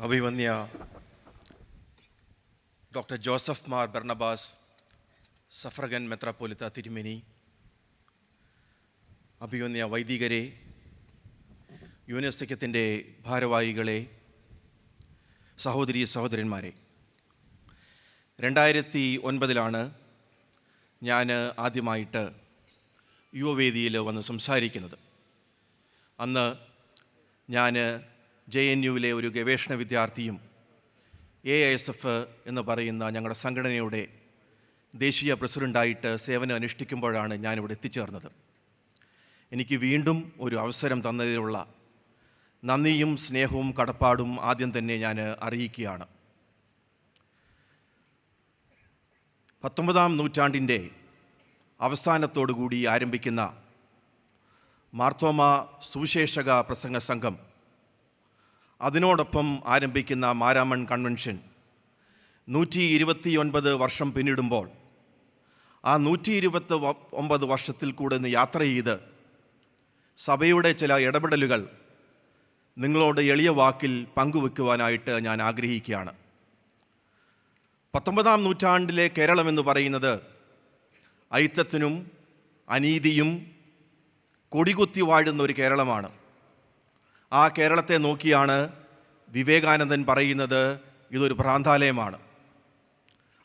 അഭിമന്യ doctor Joseph Mar Barnabas suffragan മെത്രാപ്പോലിത്ത തിരുമേനി, അഭിമന്യ വൈദികരെ, യൂനിവേഴ്സിറ്റിൻ്റെ ഭാരവാഹികളെ, സഹോദരീ സഹോദരന്മാരെ, 2009 ഞാൻ ആദ്യമായിട്ട് യുവവേദിയിൽ വന്ന് സംസാരിക്കുന്നത്. അന്ന് ഞാൻ JNUവിലെ ഒരു ഗവേഷണ വിദ്യാർത്ഥിയും AISF എന്ന് പറയുന്ന ഞങ്ങളുടെ സംഘടനയുടെ ദേശീയ പ്രസിഡൻ്റായിട്ട് സേവനം അനുഷ്ഠിക്കുമ്പോഴാണ് ഞാനിവിടെ എത്തിച്ചേർന്നത്. എനിക്ക് വീണ്ടും ഒരു അവസരം തന്നതിനുള്ള നന്ദിയും സ്നേഹവും കടപ്പാടും ആദ്യം തന്നെ ഞാൻ അറിയിക്കുകയാണ്. 19ാം നൂറ്റാണ്ടിൻ്റെ അവസാനത്തോടുകൂടി ആരംഭിക്കുന്ന മാർത്തോമ സുവിശേഷക പ്രസംഗ സംഘം, അതിനോടൊപ്പം ആരംഭിക്കുന്ന മാരാമൺ കൺവെൻഷൻ 129 വർഷം പിന്നിടുമ്പോൾ ആ 129 വർഷത്തിൽ കൂടെ നിന്ന് യാത്ര ചെയ്ത് സഭയുടെ ചില ഇടപെടലുകൾ നിങ്ങളോട് എളിയ വാക്കിൽ പങ്കുവെക്കുവാനായിട്ട് ഞാൻ ആഗ്രഹിക്കുകയാണ്. 19ാം നൂറ്റാണ്ടിലെ കേരളം എന്ന് പറയുന്നത് അയിത്തത്തിനും അനീതിയും കൊടികുത്തി വാഴുന്ന ഒരു കേരളമാണ്. ആ കേരളത്തെ നോക്കിയാണ് വിവേകാനന്ദൻ പറയുന്നത് ഇതൊരു ഭ്രാന്താലയമാണ്.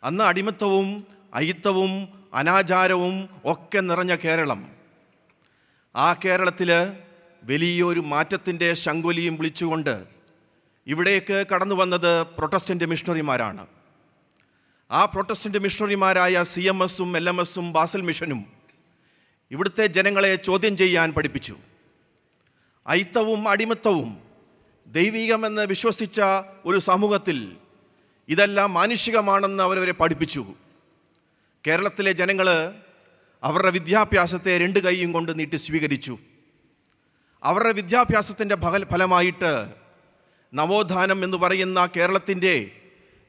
അന്ന് അടിമത്തവും അയിത്തവും അനാചാരവും ഒക്കെ നിറഞ്ഞ കേരളം. ആ കേരളത്തിൽ വലിയൊരു മാറ്റത്തിൻ്റെ ശങ്കുലിയും വിളിച്ചുകൊണ്ട് ഇവിടേക്ക് കടന്നു വന്നത് പ്രൊട്ടസ്റ്റൻ്റ് മിഷണറിമാരാണ്. ആ പ്രൊട്ടസ്റ്റൻ്റ് മിഷണറിമാരായ CMSഉം LMSഉം ബാസൽ മിഷനും ഇവിടുത്തെ ജനങ്ങളെ ചോദ്യം ചെയ്യാൻ പഠിപ്പിച്ചു. അയിത്തവും അടിമത്തവും ദൈവികമെന്ന് വിശ്വസിച്ച ഒരു സമൂഹത്തിൽ ഇതെല്ലാം മാനുഷികമാണെന്ന് അവരവരെ പഠിപ്പിച്ചു. കേരളത്തിലെ ജനങ്ങൾ അവരുടെ വിദ്യാഭ്യാസത്തെ 2 കൈയും കൊണ്ട് നീട്ടി സ്വീകരിച്ചു. അവരുടെ വിദ്യാഭ്യാസത്തിൻ്റെ ഫലമായിട്ട് നവോത്ഥാനം എന്ന് പറയുന്ന കേരളത്തിൻ്റെ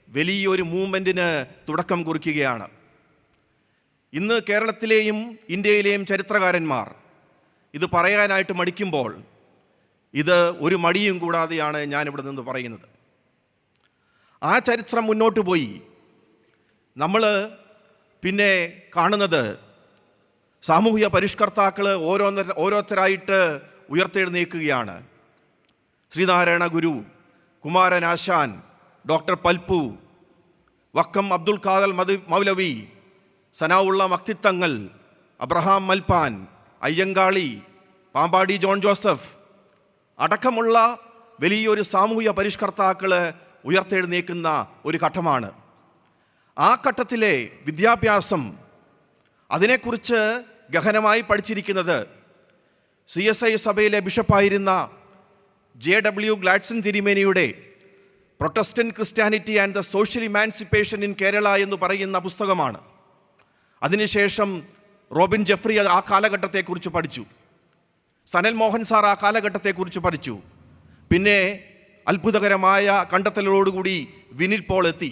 വലിയൊരു മൂവ്മെൻറ്റിന് തുടക്കം കുറിക്കുകയാണ്. ഇന്ന് കേരളത്തിലെയും ഇന്ത്യയിലെയും ചരിത്രകാരന്മാർ ഇത് പറയാനായിട്ട് മടിക്കുമ്പോൾ ഇത് ഒരു മടിയും കൂടാതെയാണ് ഞാനിവിടെ നിന്ന് പറയുന്നത്. ആ ചരിത്രം മുന്നോട്ട് പോയി നമ്മൾ പിന്നെ കാണുന്നത് സാമൂഹിക പരിഷ്കർത്താക്കൾ ഓരോരുത്തരായിട്ട് ഉയർത്തെഴുന്നേൽക്കുകയാണ്. ശ്രീനാരായണ ഗുരു, കുമാരനാശാൻ, ഡോക്ടർ പൽപ്പു, വക്കം അബ്ദുൽ ഖാദർ മൗലവി, സനാവുള്ള മക്തിത്തങ്ങൾ, അബ്രഹാം മൽപ്പാൻ, അയ്യങ്കാളി, പാമ്പാടി ജോൺ ജോസഫ് അടക്കമുള്ള വലിയൊരു സാമൂഹിക പരിഷ്കർത്താക്കൾ ഉയർത്തെഴുന്നേൽക്കുന്ന ഒരു ഘട്ടമാണ്. ആ ഘട്ടത്തിലെ വിദ്യാഭ്യാസം, അതിനെക്കുറിച്ച് ഗഹനമായി പഠിച്ചിരിക്കുന്നത് CSI സഭയിലെ ബിഷപ്പായിരുന്ന JW ഗ്ലാഡ്സൺ തിരുമേനിയുടെ Protestant Christianity and the social emancipation in Kerala എന്ന് പറയുന്ന പുസ്തകമാണ്. അതിനുശേഷം റോബിൻ ജെഫ്രി ആ കാലഘട്ടത്തെക്കുറിച്ച് പഠിച്ചു. സനൽ മോഹൻ സാർ ആ കാലഘട്ടത്തെക്കുറിച്ച് പഠിച്ചു. പിന്നെ അത്ഭുതകരമായ കണ്ടെത്തലോടുകൂടി വിനിൽ പോൾ എത്തി.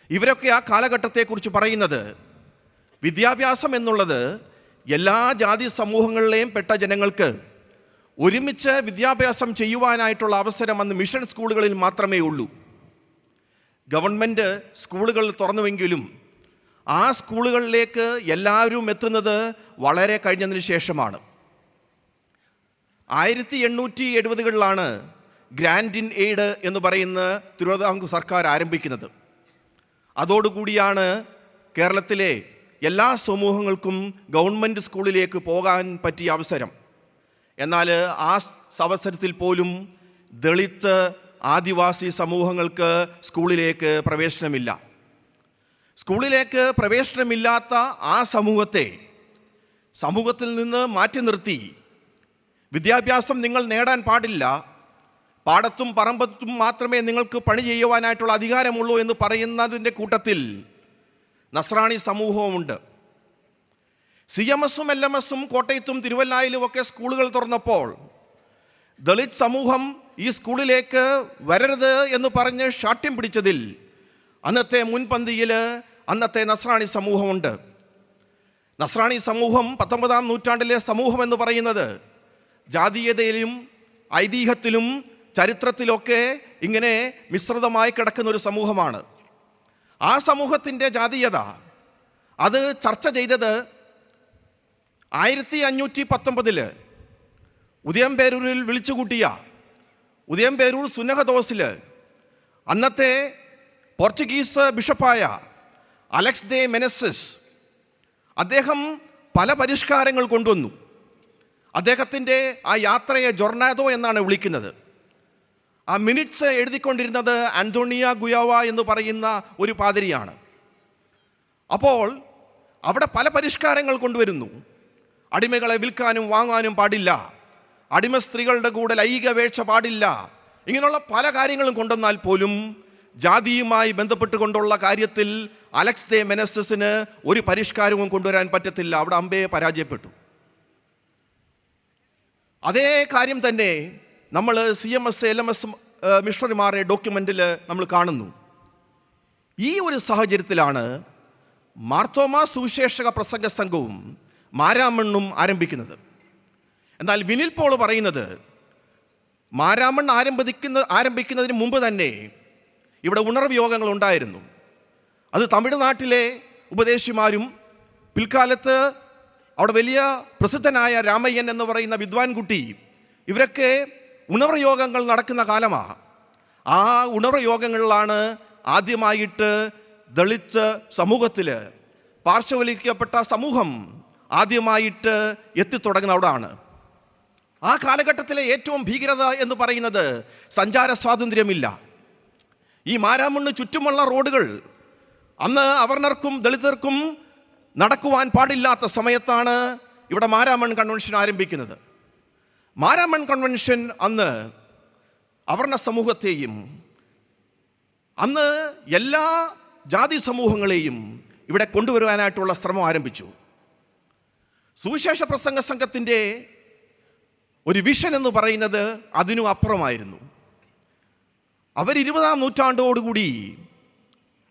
ഇവരൊക്കെ ആ കാലഘട്ടത്തെക്കുറിച്ച് പറയുന്നത് വിദ്യാഭ്യാസം എന്നുള്ളത് എല്ലാ ജാതി സമൂഹങ്ങളിലെയും പെട്ട ജനങ്ങൾക്ക് ഒരുമിച്ച് വിദ്യാഭ്യാസം ചെയ്യുവാനായിട്ടുള്ള അവസരം അന്ന് മിഷൻ സ്കൂളുകളിൽ മാത്രമേ ഉള്ളൂ. ഗവൺമെൻറ് സ്കൂളുകൾ തുറന്നുവെങ്കിലും ആ സ്കൂളുകളിലേക്ക് എല്ലാവരും എത്തുന്നത് വളരെ കഴിഞ്ഞതിന് ശേഷമാണ്. 1870കളിലാണ് ഗ്രാൻഡ് ഇൻ എയ്ഡ് എന്ന് പറയുന്ന തിരുവിതാംകൂർ സർക്കാർ ആരംഭിക്കുന്നത്. അതോടുകൂടിയാണ് കേരളത്തിലെ എല്ലാ സമൂഹങ്ങൾക്കും ഗവൺമെൻറ് സ്കൂളിലേക്ക് പോകാൻ പറ്റിയ അവസരം. എന്നാൽ ആ അവസരത്തിൽ പോലും ദളിത് ആദിവാസി സമൂഹങ്ങൾക്ക് സ്കൂളിലേക്ക് പ്രവേശനമില്ല. സ്കൂളിലേക്ക് പ്രവേശനമില്ലാത്ത ആ സമൂഹത്തിൽ നിന്ന് മാറ്റി നിർത്തി വിദ്യാഭ്യാസം നിങ്ങൾ നേടാൻ പാടില്ല, പാടത്തും പറമ്പത്തും മാത്രമേ നിങ്ങൾക്ക് പണി ചെയ്യുവാനായിട്ടുള്ള അധികാരമുള്ളൂ എന്ന് പറയുന്നതിൻ്റെ കൂട്ടത്തിൽ നസ്രാണി സമൂഹവുമുണ്ട്. CMSഉം LMSഉം കോട്ടയത്തും തിരുവല്ലായിലും ഒക്കെ സ്കൂളുകൾ തുറന്നപ്പോൾ ദളിത് സമൂഹം ഈ സ്കൂളിലേക്ക് വരരുത് എന്ന് പറഞ്ഞ് ശാഠ്യം പിടിച്ചതിൽ അന്നത്തെ മുൻപന്തിയിൽ അന്നത്തെ നസ്രാണി സമൂഹമുണ്ട്. നസ്രാണി സമൂഹം 19ാം നൂറ്റാണ്ടിലെ സമൂഹം എന്ന് പറയുന്നത് ജാതീയതയിലും ഐതിഹ്യത്തിലും ചരിത്രത്തിലൊക്കെ ഇങ്ങനെ മിശ്രിതമായി കിടക്കുന്ന ഒരു സമൂഹമാണ്. ആ സമൂഹത്തിൻ്റെ ജാതീയത അത് ചർച്ച ചെയ്തത് 1519 ഉദയംപേരൂരിൽ വിളിച്ചുകൂട്ടിയ ഉദയംപേരൂർ സുന്നഹദോസിൽ അന്നത്തെ പോർച്ചുഗീസ് ബിഷപ്പായ അലക്സ് ദേ മെനസിസ് അദ്ദേഹം പല പരിഷ്കാരങ്ങൾ കൊണ്ടുവന്നു. അദ്ദേഹത്തിൻ്റെ ആ യാത്രയെ ജൊർണാദോ എന്നാണ് വിളിക്കുന്നത്. ആ മിനിറ്റ്സ് എഴുതിക്കൊണ്ടിരുന്നത് ആന്റോണിയ ഗുയാവ എന്ന് പറയുന്ന ഒരു പാതിരിയാണ്. അപ്പോൾ അവിടെ പല പരിഷ്കാരങ്ങൾ കൊണ്ടുവരുന്നു. അടിമകളെ വിൽക്കാനും വാങ്ങാനും പാടില്ല, അടിമ സ്ത്രീകളുടെ കൂടെ ലൈംഗിക വേഴ്ച പാടില്ല, ഇങ്ങനെയുള്ള പല കാര്യങ്ങളും കൊണ്ടുവന്നാൽ പോലും ജാതിയുമായി ബന്ധപ്പെട്ടുകൊണ്ടുള്ള കാര്യത്തിൽ അലക്സ് ദേ മെനസിസിന് ഒരു പരിഷ്കാരവും കൊണ്ടുവരാൻ പറ്റത്തില്ല. അവിടെ അമ്പയെ പരാജയപ്പെട്ടു. അതേ കാര്യം തന്നെ നമ്മൾ CMS LMS മിഷണറിമാരുടെ ഡോക്യുമെൻറ്റിൽ നമ്മൾ കാണുന്നു. ഈ ഒരു സാഹചര്യത്തിലാണ് മാർത്തോമാ സുവിശേഷക പ്രസംഗ സംഘവും മാരാമണ്ണും ആരംഭിക്കുന്നത്. എന്നാൽ വിനിൽ പോൾ പറയുന്നത് മാരാമൺ ആരംഭിക്കുന്നതിന് മുമ്പ് തന്നെ ഇവിടെ ഉണർവ് യോഗങ്ങൾ ഉണ്ടായിരുന്നു. അത് തമിഴ്നാട്ടിലെ ഉപദേശിമാരും പിൽക്കാലത്ത് അവിടെ വലിയ പ്രസിദ്ധനായ രാമയ്യൻ എന്ന് പറയുന്ന വിദ്വാൻ കുട്ടി, ഇവരൊക്കെ ഉണർവ് യോഗങ്ങൾ നടക്കുന്ന കാലമാണ്. ആ ഉണർവ് യോഗങ്ങളിലാണ് ആദ്യമായിട്ട് ദളിത് സമൂഹത്തിൽ പാർശ്വവൽക്കരിക്കപ്പെട്ട സമൂഹം ആദ്യമായിട്ട് എത്തിത്തുടങ്ങുന്ന അവിടാണ്. ആ കാലഘട്ടത്തിലെ ഏറ്റവും ഭീകരത എന്ന് പറയുന്നത് സഞ്ചാര സ്വാതന്ത്ര്യമില്ല. ഈ മാരാമണ്ണ് ചുറ്റുമുള്ള റോഡുകൾ അന്ന് അവർണർക്കും ദളിതർക്കും നടക്കുവാൻ പാടില്ലാത്ത സമയത്താണ് ഇവിടെ മാരാമൺ കൺവെൻഷൻ ആരംഭിക്കുന്നത്. മാരാമൺ കൺവെൻഷൻ അന്ന് അവർണ സമൂഹത്തെയും അന്ന് എല്ലാ ജാതി സമൂഹങ്ങളെയും ഇവിടെ കൊണ്ടുവരുവാനായിട്ടുള്ള ശ്രമം ആരംഭിച്ചു. സുവിശേഷ പ്രസംഗ സംഘത്തിൻ്റെ ഒരു വിഷൻ എന്ന് പറയുന്നത് അതിനും അപ്പുറമായിരുന്നു. അവർ 20-ാം നൂറ്റാണ്ടോടുകൂടി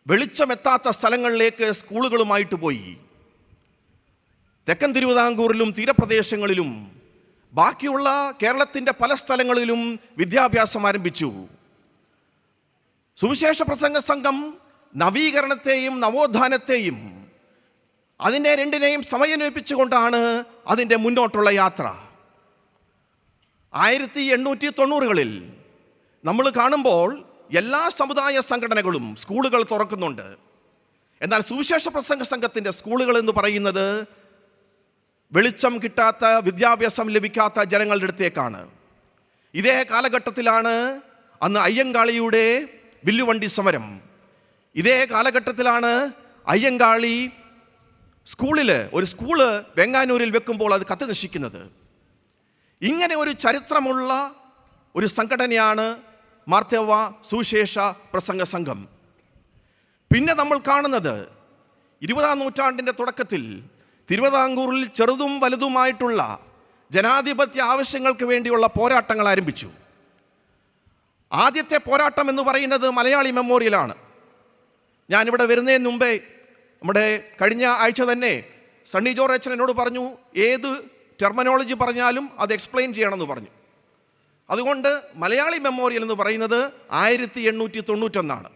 വെളിച്ചമെത്താത്ത സ്ഥലങ്ങളിലേക്ക് സ്കൂളുകളുമായിട്ട് പോയി. തെക്കൻ തിരുവിതാംകൂറിലും തീരപ്രദേശങ്ങളിലും ബാക്കിയുള്ള കേരളത്തിൻ്റെ പല സ്ഥലങ്ങളിലും വിദ്യാഭ്യാസം ആരംഭിച്ചു. സുവിശേഷ പ്രസംഗ സംഘം നവീകരണത്തെയും നവോത്ഥാനത്തെയും അതിനെ രണ്ടിനെയും സമന്വയിപ്പിച്ചുകൊണ്ടാണ് അതിൻ്റെ മുന്നോട്ടുള്ള യാത്ര. 1890-കളിൽ നമ്മൾ കാണുമ്പോൾ എല്ലാ സമുദായ സംഘടനകളും സ്കൂളുകൾ തുറക്കുന്നുണ്ട്. എന്നാൽ സുവിശേഷ പ്രസംഗ സംഘത്തിൻ്റെ സ്കൂളുകൾ എന്ന് പറയുന്നത് വെളിച്ചം കിട്ടാത്ത, വിദ്യാഭ്യാസം ലഭിക്കാത്ത ജനങ്ങളുടെ അടുത്തേക്കാണ്. ഇതേ കാലഘട്ടത്തിലാണ് അന്ന് അയ്യങ്കാളിയുടെ വില്ലുവണ്ടി സമരം. ഇതേ കാലഘട്ടത്തിലാണ് അയ്യങ്കാളി ഒരു സ്കൂള് വെങ്ങാനൂരിൽ വെക്കുമ്പോൾ അത് കത്തി നശിക്കുന്നത്. ഇങ്ങനെ ഒരു ചരിത്രമുള്ള ഒരു സംഘടനയാണ് മാർത്തോമാ സുവിശേഷ പ്രസംഗ സംഘം. പിന്നെ നമ്മൾ കാണുന്നത് 20-ാം നൂറ്റാണ്ടിൻ്റെ തുടക്കത്തിൽ തിരുവിതാംകൂറിൽ ചെറുതും വലുതുമായിട്ടുള്ള ജനാധിപത്യ ആവശ്യങ്ങൾക്ക് വേണ്ടിയുള്ള പോരാട്ടങ്ങൾ ആരംഭിച്ചു. ആദ്യത്തെ പോരാട്ടം എന്ന് പറയുന്നത് മലയാളി മെമ്മോറിയലാണ്. ഞാനിവിടെ വരുന്നതിന് മുമ്പേ നമ്മുടെ കഴിഞ്ഞ ആഴ്ച തന്നെ സണ്ണി ജോർജ് അച്ഛൻ എന്നോട് പറഞ്ഞു, ഏത് ടെർമിനോളജി പറഞ്ഞാലും അത് എക്സ്പ്ലെയിൻ ചെയ്യണമെന്ന് പറഞ്ഞു. അതുകൊണ്ട് മലയാളി മെമ്മോറിയൽ എന്ന് പറയുന്നത് 1891.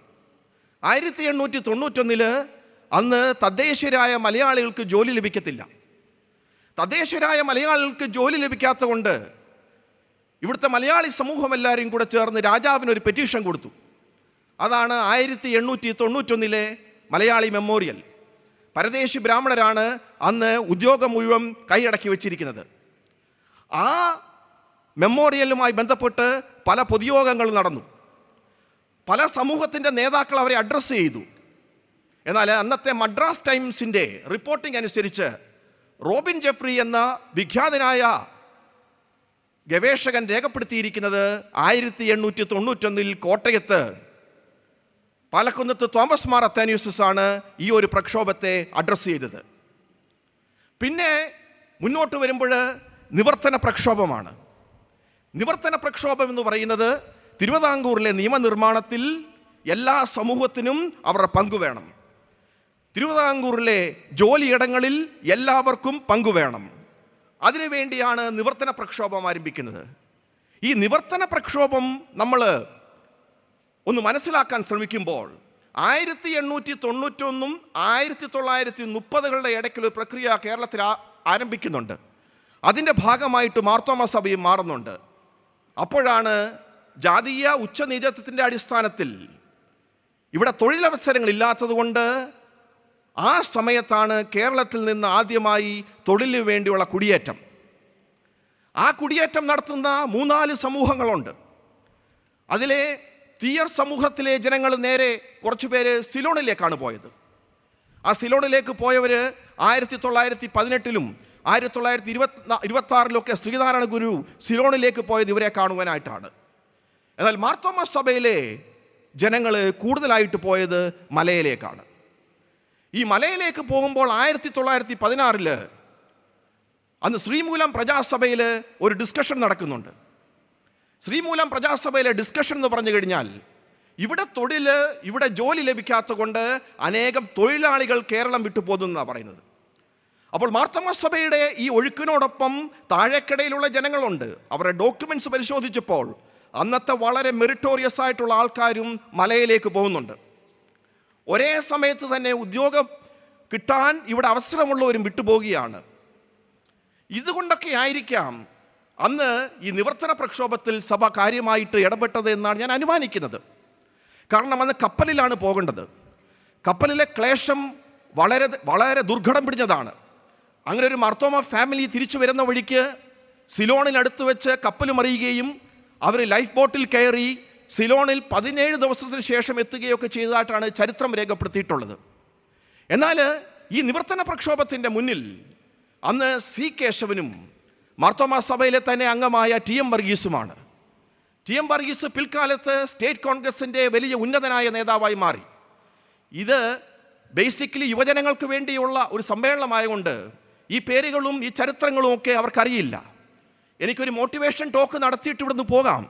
1891 അന്ന് തദ്ദേശീയരായ മലയാളികൾക്ക് ജോലി ലഭിക്കത്തില്ല. തദ്ദേശീയരായ മലയാളികൾക്ക് ജോലി ലഭിക്കാത്ത കൊണ്ട് ഇവിടുത്തെ മലയാളി സമൂഹം എല്ലാവരും കൂടെ ചേർന്ന് രാജാവിനൊരു പെറ്റീഷൻ കൊടുത്തു. അതാണ് 1891 മലയാളി മെമ്മോറിയൽ. പരദേശി ബ്രാഹ്മണരാണ് അന്ന് ഉദ്യോഗം മുഴുവൻ കൈയടക്കി വെച്ചിരിക്കുന്നത്. ആ മെമ്മോറിയലുമായി ബന്ധപ്പെട്ട് പല പൊതുയോഗങ്ങൾ നടന്നു. പല സമൂഹത്തിൻ്റെ നേതാക്കൾ അവരെ അഡ്രസ്സ് ചെയ്തു. എന്നാൽ അന്നത്തെ മദ്രാസ് ടൈംസിൻ്റെ റിപ്പോർട്ടിംഗ് അനുസരിച്ച് റോബിൻ ജെഫ്രി എന്ന വിഖ്യാതനായ ഗവേഷകൻ രേഖപ്പെടുത്തിയിരിക്കുന്നത് 1891 കോട്ടയത്ത് പാലക്കുന്നത്ത് തോമസ് മാർ അത്താന്യൂസസ് ആണ് ഈ ഒരു പ്രക്ഷോഭത്തെ അഡ്രസ്സ് ചെയ്തത്. പിന്നെ മുന്നോട്ട് വരുമ്പോൾ നിവർത്തന പ്രക്ഷോഭമാണ്. നിവർത്തന പ്രക്ഷോഭം എന്ന് പറയുന്നത് തിരുവിതാംകൂറിലെ നിയമനിർമ്മാണത്തിൽ എല്ലാ സമൂഹത്തിനും അവരുടെ പങ്കുവേണം. തിരുവിതാംകൂറിലെ ജോലിയിടങ്ങളിൽ എല്ലാവർക്കും പങ്കുവേണം. അതിനുവേണ്ടിയാണ് നിവർത്തന പ്രക്ഷോഭം ആരംഭിക്കുന്നത്. ഈ നിവർത്തന പ്രക്ഷോഭം നമ്മൾ ഒന്ന് മനസ്സിലാക്കാൻ ശ്രമിക്കുമ്പോൾ 1891 1930 ഇടയ്ക്കുള്ള പ്രക്രിയ കേരളത്തിൽ ആരംഭിക്കുന്നുണ്ട്. അതിൻ്റെ ഭാഗമായിട്ട് മാർത്തോമാ സഭയും മാറുന്നുണ്ട്. അപ്പോഴാണ് ജാതീയ ഉച്ചനീചത്വത്തിൻ്റെ അടിസ്ഥാനത്തിൽ ഇവിടെ തൊഴിലവസരങ്ങളില്ലാത്തതുകൊണ്ട് ആ സമയത്താണ് കേരളത്തിൽ നിന്ന് ആദ്യമായി തൊഴിലിന് വേണ്ടിയുള്ള കുടിയേറ്റം. ആ കുടിയേറ്റം നടത്തുന്ന 3-4 സമൂഹങ്ങളുണ്ട്. അതിലെ തീയർ സമൂഹത്തിലെ ജനങ്ങൾ നേരെ കുറച്ചു പേര് സിലോണിലേക്കാണ് പോയത്. ആ സിലോണിലേക്ക് പോയവർ 1918 1926 ശ്രീനാരായണ ഗുരു സിലോണിലേക്ക് പോയത് ഇവരെ കാണുവാനായിട്ടാണ്. എന്നാൽ മാർത്തോമാ സഭയിലെ ജനങ്ങൾ കൂടുതലായിട്ട് പോയത് മലയിലേക്കാണ്. ഈ മലയിലേക്ക് പോകുമ്പോൾ 1916 അന്ന് ശ്രീമൂലം പ്രജാസഭയിൽ ഒരു ഡിസ്കഷൻ നടക്കുന്നുണ്ട്. ശ്രീമൂലം പ്രജാസഭയിലെ ഡിസ്കഷൻ എന്ന് പറഞ്ഞു കഴിഞ്ഞാൽ ഇവിടെ ഇവിടെ ജോലി ലഭിക്കാത്ത കൊണ്ട് അനേകം തൊഴിലാളികൾ കേരളം വിട്ടുപോകുന്നതാണ് പറയുന്നത്. അപ്പോൾ മാർത്തോമാ സഭയുടെ ഈ ഒഴുക്കിനോടൊപ്പം താഴേക്കിടയിലുള്ള ജനങ്ങളുണ്ട്. അവരുടെ ഡോക്യുമെൻറ്റ്സ് പരിശോധിച്ചപ്പോൾ അന്നത്തെ വളരെ മെറിറ്റോറിയസ് ആയിട്ടുള്ള ആൾക്കാരും മലയിലേക്ക് പോകുന്നുണ്ട്. ഒരേ സമയത്ത് തന്നെ ഉദ്യോഗം കിട്ടാൻ ഇവിടെ അവസരമുള്ളവരും വിട്ടുപോകുകയാണ്. ഇതുകൊണ്ടൊക്കെ ആയിരിക്കാം അന്ന് ഈ നിവർത്തന പ്രക്ഷോഭത്തിൽ സഭ കാര്യമായിട്ട് ഇടപെട്ടത് എന്നാണ് ഞാൻ അനുമാനിക്കുന്നത്. കാരണം അന്ന് കപ്പലിലാണ് പോകേണ്ടത്. കപ്പലിലെ ക്ലേശം വളരെ വളരെ ദുർഘടം പിടിഞ്ഞതാണ്. അങ്ങനെ ഒരു മാർത്തോമാ ഫാമിലി തിരിച്ചു വരുന്ന വഴിക്ക് സിലോണിനടുത്ത് വെച്ച് കപ്പൽ മറിയുകയും അവർ ലൈഫ് ബോട്ടിൽ കയറി സിലോണിൽ 17 ദിവസത്തിന് ശേഷം എത്തുകയൊക്കെ ചെയ്തതായിട്ടാണ് ചരിത്രം രേഖപ്പെടുത്തിയിട്ടുള്ളത്. എന്നാൽ ഈ നിവർത്തന പ്രക്ഷോഭത്തിൻ്റെ മുന്നിൽ അന്ന് സി കേശവനും മാർത്തോമാ സഭയിലെ തന്നെ അംഗമായ ടി.എം. വർഗീസുമാണ്. ടി.എം. വർഗീസ് പിൽക്കാലത്ത് സ്റ്റേറ്റ് കോൺഗ്രസിൻ്റെ വലിയ ഉന്നതനായ നേതാവായി മാറി. ഇത് ബേസിക്കലി യുവജനങ്ങൾക്ക് വേണ്ടിയുള്ള ഒരു സമ്മേളനമായതുകൊണ്ട് ഈ പേരുകളും ഈ ചരിത്രങ്ങളും ഒക്കെ അവർക്കറിയില്ല. എനിക്കൊരു മോട്ടിവേഷൻ ടോക്ക് നടത്തിയിട്ട് ഇവിടുന്ന് പോകാം,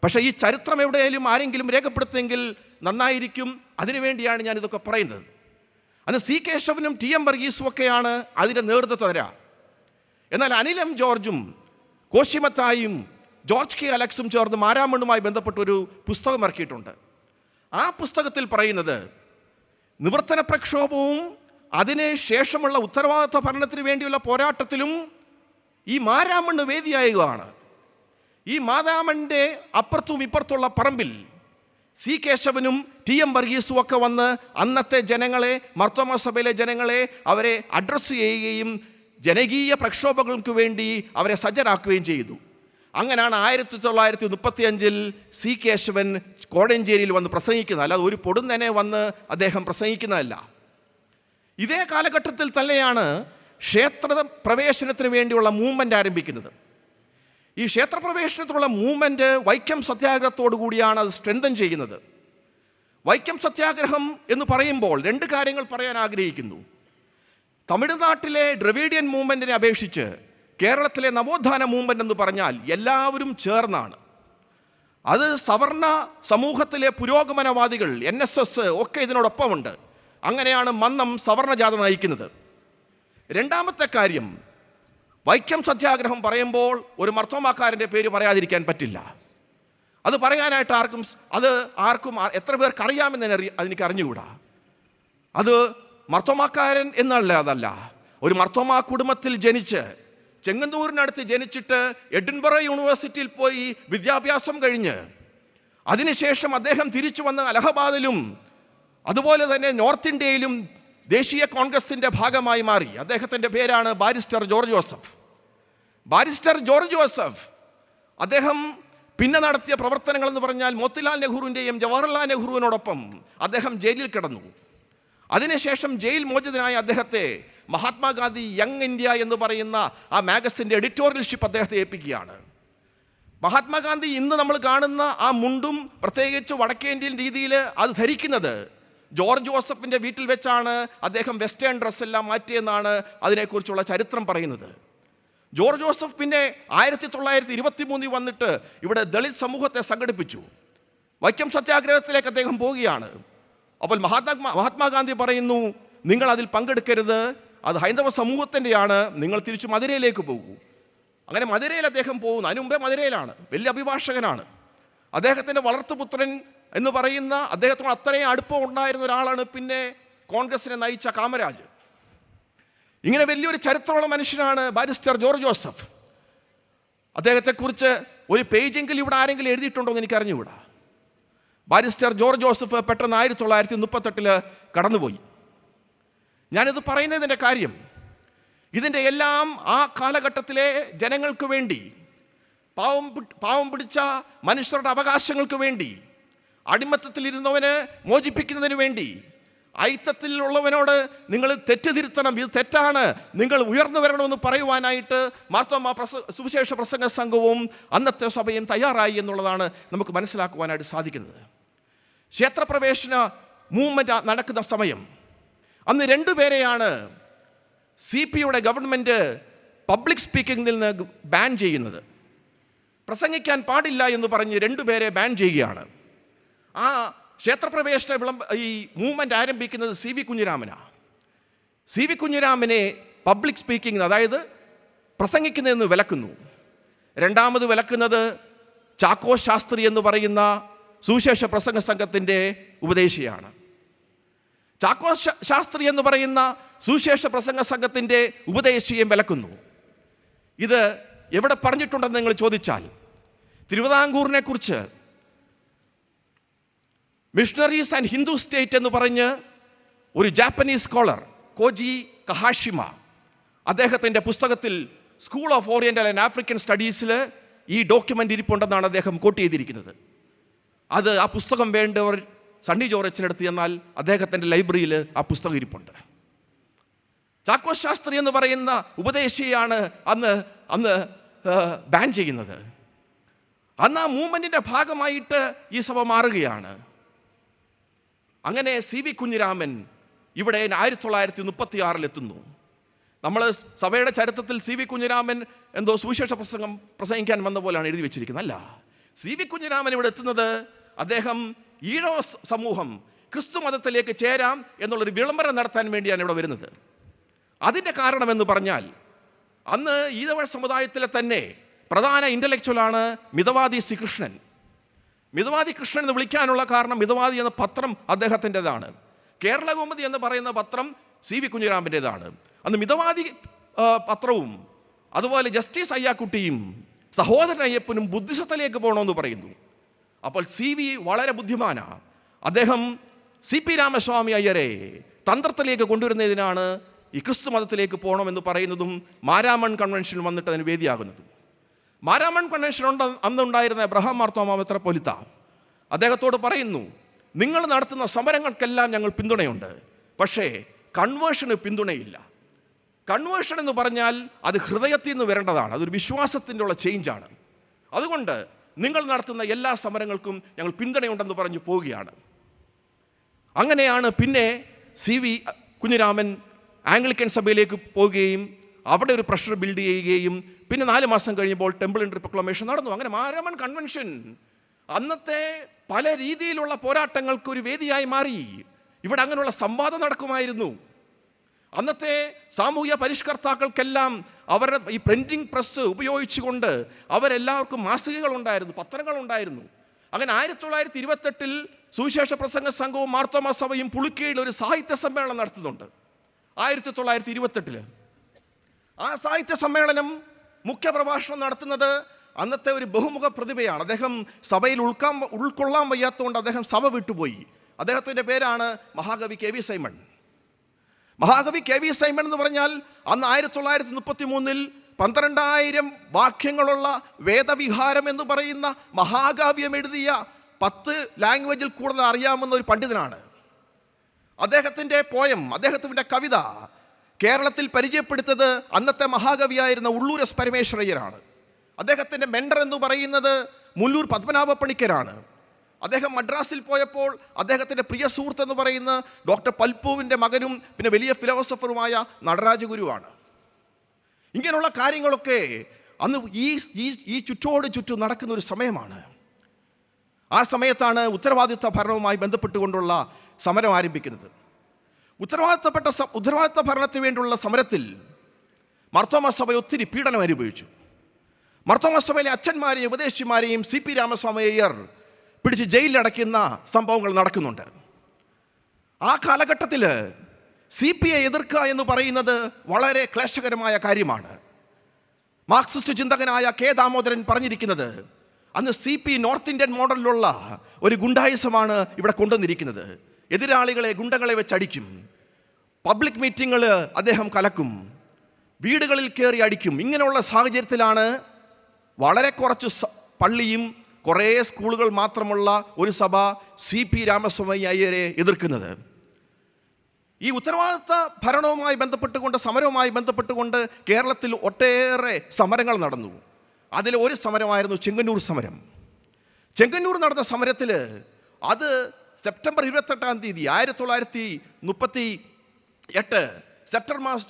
പക്ഷേ ഈ ചരിത്രം എവിടെയെങ്കിലും ആരെങ്കിലും രേഖപ്പെടുത്തുമെങ്കിൽ നന്നായിരിക്കും. അതിനുവേണ്ടിയാണ് ഞാനിതൊക്കെ പറയുന്നത്. അന്ന് സി കേശവനും ടി.എം. വർഗീസും ഒക്കെയാണ് അതിൻ്റെ നേതൃത്വം തരാ. എന്നാൽ അനിൽ എം ജോർജും കോശിമത്തായും ജോർജ് കെ അലക്സും ചേർന്ന് മാരാമണ്ണുമായി ബന്ധപ്പെട്ടൊരു പുസ്തകം ഇറക്കിയിട്ടുണ്ട്. ആ പുസ്തകത്തിൽ പറയുന്നത് നിവർത്തന പ്രക്ഷോഭവും അതിന് ശേഷമുള്ള ഉത്തരവാദിത്വ ഭരണത്തിന് വേണ്ടിയുള്ള പോരാട്ടത്തിലും ഈ മാരാമണ്ണ് വേദിയായതാണ്. ഈ മാരാമണ്ണിൻ്റെ അപ്പുറത്തും ഇപ്പുറത്തുള്ള പറമ്പിൽ സി കേശവനും ടി.എം. വർഗീസും ഒക്കെ വന്ന് അന്നത്തെ ജനങ്ങളെ, മാർത്തോമാ സഭയിലെ ജനങ്ങളെ അവരെ അഡ്രസ്സ് ചെയ്യുകയും ജനകീയ പ്രക്ഷോഭങ്ങൾക്ക് വേണ്ടി അവരെ സജ്ജരാക്കുകയും ചെയ്തു. അങ്ങനെയാണ് 1935 സി കേശവൻ കോടഞ്ചേരിയിൽ വന്ന് പ്രസംഗിക്കുന്നത്. അല്ലാതെ ഒരു പൊടുന്നനെ വന്ന് അദ്ദേഹം പ്രസംഗിക്കുന്നതല്ല. ഇതേ കാലഘട്ടത്തിൽ തന്നെയാണ് ക്ഷേത്ര പ്രവേശനത്തിന് വേണ്ടിയുള്ള മൂവ്മെൻ്റ് ആരംഭിക്കുന്നത്. ഈ ക്ഷേത്രപ്രവേശനത്തിനുള്ള മൂവ്മെൻറ്റ് വൈക്കം സത്യാഗ്രഹത്തോടു കൂടിയാണ് അത് സ്ട്രെങ്തൻ ചെയ്യുന്നത്. വൈക്കം സത്യാഗ്രഹം എന്ന് പറയുമ്പോൾ 2 കാര്യങ്ങൾ പറയാൻ ആഗ്രഹിക്കുന്നു. തമിഴ്നാട്ടിലെ ഡ്രവീഡിയൻ മൂവ്മെൻറ്റിനെ അപേക്ഷിച്ച് കേരളത്തിലെ നവോത്ഥാന മൂവ്മെൻ്റ് എന്ന് പറഞ്ഞാൽ എല്ലാവരും ചേർന്നാണ്. അത് സവർണ സമൂഹത്തിലെ പുരോഗമനവാദികൾ, NSS ഒക്കെ ഇതിനോടൊപ്പമുണ്ട്. അങ്ങനെയാണ് മന്നം സവർണജാഥ നയിക്കുന്നത്. രണ്ടാമത്തെ കാര്യം, വൈക്കം സത്യാഗ്രഹം പറയുമ്പോൾ ഒരു മാർത്തോമാക്കാരൻ്റെ പേര് പറയാതിരിക്കാൻ പറ്റില്ല. അത് പറയാനായിട്ട് ആർക്കും എത്ര പേർക്ക് അറിയാമെന്ന് അതെനിക്ക് അറിഞ്ഞുകൂടാ. അത് മാർത്തോമാക്കാരൻ അതല്ല. ഒരു മാർത്തോമാ കുടുംബത്തിൽ ജനിച്ച് ചെങ്ങന്നൂരിനടുത്ത് ജനിച്ചിട്ട് എഡിൻബറ യൂണിവേഴ്സിറ്റിയിൽ പോയി വിദ്യാഭ്യാസം കഴിഞ്ഞ് അതിനുശേഷം അദ്ദേഹം തിരിച്ചു വന്ന് അലഹബാദിലും അതുപോലെ തന്നെ നോർത്ത് ഇന്ത്യയിലും ദേശീയ കോൺഗ്രസിൻ്റെ ഭാഗമായി മാറി. അദ്ദേഹത്തിൻ്റെ പേരാണ് barrister George Joseph. Barrister George Joseph അദ്ദേഹം പിന്നെ നടത്തിയ പ്രവർത്തനങ്ങളെന്ന് പറഞ്ഞാൽ മോത്തിലാൽ നെഹ്റുവിൻ്റെയും ജവഹർലാൽ നെഹ്റുവിനോടൊപ്പം അദ്ദേഹം ജയിലിൽ കിടന്നു. അതിനുശേഷം ജയിൽ മോചിതനായ അദ്ദേഹത്തെ മഹാത്മാഗാന്ധി യങ് ഇന്ത്യ എന്ന് പറയുന്ന ആ മാഗസിൻ്റെ എഡിറ്റോറിയൽഷിപ്പ് അദ്ദേഹത്തെ ഏൽപ്പിക്കുകയാണ്. മഹാത്മാഗാന്ധി ഇന്ന് നമ്മൾ കാണുന്ന ആ മുണ്ടും പ്രത്യേകിച്ച് വടക്കേ ഇന്ത്യൻ രീതിയിൽ അത് ധരിക്കുന്നത് ജോർജ് ജോസഫിൻ്റെ വീട്ടിൽ വെച്ചാണ് അദ്ദേഹം വെസ്റ്റേൺ ഡ്രസ്സെല്ലാം മാറ്റിയെന്നാണ് അതിനെക്കുറിച്ചുള്ള ചരിത്രം പറയുന്നത്. ജോർജ് ജോസഫ് പിന്നെ 1923 വന്നിട്ട് ഇവിടെ ദളിത് സമൂഹത്തെ സംഘടിപ്പിച്ചു. വൈക്കം സത്യാഗ്രഹത്തിലേക്ക് അദ്ദേഹം പോവുകയാണ്. അപ്പോൾ മഹാത്മാഗാന്ധി പറയുന്നു, നിങ്ങൾ അതിൽ പങ്കെടുക്കരുത്, അത് ഹൈന്ദവ സമൂഹത്തിൻ്റെയാണ്, നിങ്ങൾ തിരിച്ചു മധുരയിലേക്ക് പോകൂ. അങ്ങനെ മധുരയിൽ അദ്ദേഹം പോകുന്നു. അതിനു മുമ്പേ മധുരയിലാണ്, വലിയ അഭിഭാഷകനാണ്. അദ്ദേഹത്തിൻ്റെ വളർത്തുപുത്രൻ എന്ന് പറയുന്ന അദ്ദേഹത്തിന് അത്രയും അടുപ്പം ഉണ്ടായിരുന്ന ഒരാളാണ് പിന്നെ കോൺഗ്രസിനെ നയിച്ച കാമരാജ്. ഇങ്ങനെ വലിയൊരു ചരിത്രമുള്ള മനുഷ്യനാണ് ബാരിസ്റ്റർ ജോർജ് ജോസഫ്. അദ്ദേഹത്തെക്കുറിച്ച് ഒരു പേജെങ്കിലും ഇവിടെ ആരെങ്കിലും എഴുതിയിട്ടുണ്ടോ എന്ന് എനിക്കറിഞ്ഞുകൂടാ. ബാരിസ്റ്റർ ജോർജ് ജോസഫ് പെട്ടെന്ന് 1938 കടന്നുപോയി. ഞാനിത് പറയുന്നതിൻ്റെ കാര്യം, ഇതിൻ്റെ എല്ലാം ആ കാലഘട്ടത്തിലെ ജനങ്ങൾക്ക് വേണ്ടി, പാവം പിടിച്ച മനുഷ്യരുടെ അവകാശങ്ങൾക്ക് വേണ്ടി, അടിമത്തത്തിലിരുന്നവന് മോചിപ്പിക്കുന്നതിന് വേണ്ടി, ഐത്തത്തിലുള്ളവനോട് നിങ്ങൾ തെറ്റിതിരുത്തണം, ഇത് തെറ്റാണ്, നിങ്ങൾ ഉയർന്നു വരണമെന്ന് പറയുവാനായിട്ട് മാർത്തോമാ സുവിശേഷ പ്രസംഗ സംഘവും അന്നത്തെ സഭയും തയ്യാറായി എന്നുള്ളതാണ് നമുക്ക് മനസ്സിലാക്കുവാനായിട്ട് സാധിക്കുന്നത്. ക്ഷേത്രപ്രവേശന മൂവ്മെൻറ്റ് നടക്കുന്ന സമയം അന്ന് 2 പേരെയാണ് CPയുടെ ഗവൺമെൻറ് പബ്ലിക് സ്പീക്കിങ്ങിൽ നിന്ന് ബാൻ ചെയ്യുന്നത്. പ്രസംഗിക്കാൻ പാടില്ല എന്ന് പറഞ്ഞ് 2 പേരെ ബാൻ ചെയ്യുകയാണ്. ആ ക്ഷേത്രപ്രവേശന ഈ മൂവ്മെൻറ്റ് ആരംഭിക്കുന്നത് CV കുഞ്ഞിരാമനാണ്. CV കുഞ്ഞിരാമനെ പബ്ലിക് സ്പീക്കിംഗ്, അതായത് പ്രസംഗിക്കുന്നതെന്ന് വിലക്കുന്നു. രണ്ടാമത് വിലക്കുന്നത് ചാക്കോ ശാസ്ത്രി എന്ന് പറയുന്ന സുവിശേഷ പ്രസംഗ സംഘത്തിൻ്റെ ഉപദേശിയാണ്. ചാക്കോ ശാസ്ത്രി എന്ന് പറയുന്ന സുവിശേഷ പ്രസംഗ സംഘത്തിൻ്റെ ഉപദേശിയെ വിലക്കുന്നു. ഇത് എവിടെ പറഞ്ഞിട്ടുണ്ടെന്ന് നിങ്ങൾ ചോദിച്ചാൽ, തിരുവിതാംകൂറിനെ കുറിച്ച് മിഷണറീസ് ആൻഡ് ഹിന്ദു സ്റ്റേറ്റ് എന്ന് പറഞ്ഞ് ഒരു ജാപ്പനീസ് സ്കോളർ കോജി കഹാഷിമ അദ്ദേഹത്തിൻ്റെ പുസ്തകത്തിൽ school of oriental and African സ്റ്റഡീസിൽ ഈ ഡോക്യുമെൻ്റ് ഇരിപ്പുണ്ടെന്നാണ് അദ്ദേഹം കോട്ട് ചെയ്തിരിക്കുന്നത്. അത് ആ പുസ്തകം വേണ്ടവർ സണ്ണി ജോർജിനടുത്ത് ചെന്നാൽ അദ്ദേഹത്തിൻ്റെ ലൈബ്രറിയിൽ ആ പുസ്തകം ഇരിപ്പുണ്ട്. ചാക്കോ ശാസ്ത്രി എന്ന് പറയുന്ന ഉപദേശിയാണ് അന്ന് ബാൻ ചെയ്യുന്നത്. അന്ന് ആ മൂവ്മെൻറ്റിൻ്റെ ഭാഗമായിട്ട് ഈ സഭ മാറുകയാണ്. അങ്ങനെ CV കുഞ്ഞിരാമൻ ഇവിടെ 1936 എത്തുന്നു. നമ്മൾ സഭയുടെ ചരിത്രത്തിൽ CV കുഞ്ഞിരാമൻ എന്തോ സുവിശേഷ പ്രസംഗിക്കാൻ വന്ന പോലെയാണ് എഴുതി വെച്ചിരിക്കുന്നത്. അല്ല, CV കുഞ്ഞിരാമൻ ഇവിടെ എത്തുന്നത് അദ്ദേഹം ഈഴവ സമൂഹം ക്രിസ്തു മതത്തിലേക്ക് ചേരാം എന്നുള്ളൊരു വിളംബരം നടത്താൻ വേണ്ടിയാണ് ഇവിടെ വരുന്നത്. അതിൻ്റെ കാരണമെന്ന് പറഞ്ഞാൽ, അന്ന് ഈഴവ സമുദായത്തിലെ തന്നെ പ്രധാന ഇൻ്റലക്ച്വലാണ് മിതവാദി ശ്രീകൃഷ്ണൻ. മിതവാദി കൃഷ്ണൻ എന്ന് വിളിക്കാനുള്ള കാരണം മിതവാദി എന്ന പത്രം അദ്ദേഹത്തിൻ്റെതാണ്. കേരളകൗമുദി എന്ന് പറയുന്ന പത്രം CV കുഞ്ഞിരാമൻ്റേതാണ്. അന്ന് മിതവാദി പത്രവും അതുപോലെ ജസ്റ്റിസ് അയ്യാക്കുട്ടിയും സഹോദരൻ അയ്യപ്പനും ബുദ്ധിസത്തിലേക്ക് പോകണമെന്ന് പറയുന്നു. അപ്പോൾ CV വളരെ ബുദ്ധിമാനാണ്. അദ്ദേഹം CP രാമസ്വാമി അയ്യരെ തന്ത്രത്തിലേക്ക് കൊണ്ടുവരുന്നതിനാണ് ഈ ക്രിസ്തു മതത്തിലേക്ക് പോകണമെന്ന് പറയുന്നതും മാരാമൺ കൺവെൻഷൻ വന്നിട്ട് അതിന് വേദിയാകുന്നതും. മാരാമൺ കൺവെൻഷൻ അന്നുണ്ടായിരുന്ന എബ്രഹാം മാർത്തോമാ മെത്രാപ്പോലീത്ത അദ്ദേഹത്തോട് പറയുന്നു, നിങ്ങൾ നടത്തുന്ന സമരങ്ങൾക്കെല്ലാം ഞങ്ങൾ പിന്തുണയുണ്ട്, പക്ഷേ കൺവേർഷന് പിന്തുണയില്ല. കൺവേർഷൻ എന്ന് പറഞ്ഞാൽ അത് ഹൃദയത്തിൽ നിന്ന് വരേണ്ടതാണ്, അതൊരു വിശ്വാസത്തിൻ്റെ ഉള്ള ചേഞ്ചാണ്. അതുകൊണ്ട് നിങ്ങൾ നടത്തുന്ന എല്ലാ സമരങ്ങൾക്കും ഞങ്ങൾ പിന്തുണയുണ്ടെന്ന് പറഞ്ഞു പോവുകയാണ്. അങ്ങനെയാണ് പിന്നെ CV കുഞ്ഞിരാമൻ ആംഗ്ലിക്കൻ സഭയിലേക്ക് പോവുകയും അവിടെ ഒരു പ്രഷർ ബിൽഡ് ചെയ്യുകയും പിന്നെ 4 മാസം കഴിയുമ്പോൾ ടെമ്പിൾ ഇൻ പ്രൊക്ലമേഷൻ നടന്നു. അങ്ങനെ മാരാമൺ കൺവെൻഷൻ അന്നത്തെ പല രീതിയിലുള്ള പോരാട്ടങ്ങൾക്ക് ഒരു വേദിയായി മാറി. ഇവിടെ അങ്ങനെയുള്ള സംവാദം നടക്കുമായിരുന്നു. അന്നത്തെ സാമൂഹ്യ പരിഷ്കർത്താക്കൾക്കെല്ലാം അവരുടെ ഈ പ്രിൻറ്റിംഗ് പ്രസ് ഉപയോഗിച്ചുകൊണ്ട് അവരെല്ലാവർക്കും മാസികകളുണ്ടായിരുന്നു, പത്രങ്ങളുണ്ടായിരുന്നു. അങ്ങനെ 1928 സുവിശേഷ പ്രസംഗ സംഘവും മാർത്തോമാ സഭയും പുളിക്കയിൽ ഒരു സാഹിത്യ സമ്മേളനം നടത്തുന്നുണ്ട്. 1928 ആ സാഹിത്യ സമ്മേളനം മുഖ്യ പ്രഭാഷണം നടത്തുന്നത് അന്നത്തെ ഒരു ബഹുമുഖ പ്രതിഭയാണ്. അദ്ദേഹം സഭയിൽ ഉൾക്കൊള്ളാൻ വയ്യാത്തതുകൊണ്ട് അദ്ദേഹം സഭ വിട്ടുപോയി. അദ്ദേഹത്തിൻ്റെ പേരാണ് മഹാകവി KV സൈമൺ. മഹാകവി KV സൈമൺ എന്ന് പറഞ്ഞാൽ അന്ന് 1933 12,000 വാക്യങ്ങളുള്ള വേദവിഹാരം എന്ന് പറയുന്ന മഹാകാവ്യം എഴുതിയ 10 ലാംഗ്വേജിൽ കൂടുതൽ അറിയാമെന്ന ഒരു പണ്ഡിതനാണ്. അദ്ദേഹത്തിൻ്റെ പോയം, അദ്ദേഹത്തിൻ്റെ കവിത കേരളത്തിൽ പരിചയപ്പെടുത്തത് അന്നത്തെ മഹാകവിയായിരുന്ന ഉള്ളൂർ S പരമേശ്വരയ്യരാണ്. അദ്ദേഹത്തിൻ്റെ മെൻഡർ എന്ന് പറയുന്നത് മുല്ലൂർ പത്മനാഭ പണിക്കരാണ്. അദ്ദേഹം മദ്രാസിൽ പോയപ്പോൾ അദ്ദേഹത്തിൻ്റെ പ്രിയ സുഹൃത്ത് എന്ന് പറയുന്ന ഡോക്ടർ പൽപ്പുവിൻ്റെ മകനും പിന്നെ വലിയ ഫിലോസഫറുമായ നടരാജഗുരുവാണ്. ഇങ്ങനെയുള്ള കാര്യങ്ങളൊക്കെ അന്ന് ഈ ചുറ്റും നടക്കുന്ന ഒരു സമയമാണ്. ആ സമയത്താണ് ഉത്തരവാദിത്വ ഭരണവുമായി ബന്ധപ്പെട്ടുകൊണ്ടുള്ള സമരം ആരംഭിക്കുന്നത്. ഉത്തരവാദിത്വ ഭരണത്തിന് വേണ്ടിയുള്ള സമരത്തിൽ മാർത്തോമാ സഭ ഒത്തിരി പീഡനം അനുഭവിച്ചു. മാർത്തോമാ സഭയിലെ അച്ഛന്മാരെയും ഉപദേശിമാരെയും CP രാമസ്വാമി അയ്യർ പിടിച്ച് ജയിലിലടയ്ക്കുന്ന സംഭവങ്ങൾ നടക്കുന്നുണ്ട്. ആ കാലഘട്ടത്തിൽ CPയെ എതിർക്കുക എന്ന് പറയുന്നത് വളരെ ക്ലേശകരമായ കാര്യമാണ്. Marxist ചിന്തകനായ K. ദാമോദരൻ പറഞ്ഞിരിക്കുന്നത് അന്ന് CP നോർത്ത് ഇന്ത്യൻ മോഡലിലുള്ള ഒരു ഗുണ്ടായിസമാണ് ഇവിടെ കൊണ്ടുവന്നിരിക്കുന്നത്. എതിരാളികളെ ഗുണ്ടകളെ വെച്ചടിക്കും, പബ്ലിക് മീറ്റിങ്ങുകൾ അദ്ദേഹം കലക്കും, വീടുകളിൽ കയറി അടിക്കും. ഇങ്ങനെയുള്ള സാഹചര്യത്തിലാണ് വളരെ കുറച്ച് പള്ളിയും കുറേ സ്കൂളുകൾ മാത്രമുള്ള ഒരു സഭ CP രാമസ്വാമി അയ്യരെ എതിർക്കുന്നത്. ഈ ഉത്തരവാദിത്ത ഭരണവുമായി ബന്ധപ്പെട്ടുകൊണ്ട്, സമരവുമായി ബന്ധപ്പെട്ടുകൊണ്ട് കേരളത്തിൽ ഒട്ടേറെ സമരങ്ങൾ നടന്നു. അതിൽ ഒരു സമരമായിരുന്നു ചെങ്ങന്നൂർ സമരം. ചെങ്ങന്നൂർ നടന്ന സമരത്തിൽ അത് സെപ്റ്റംബർ 28 1938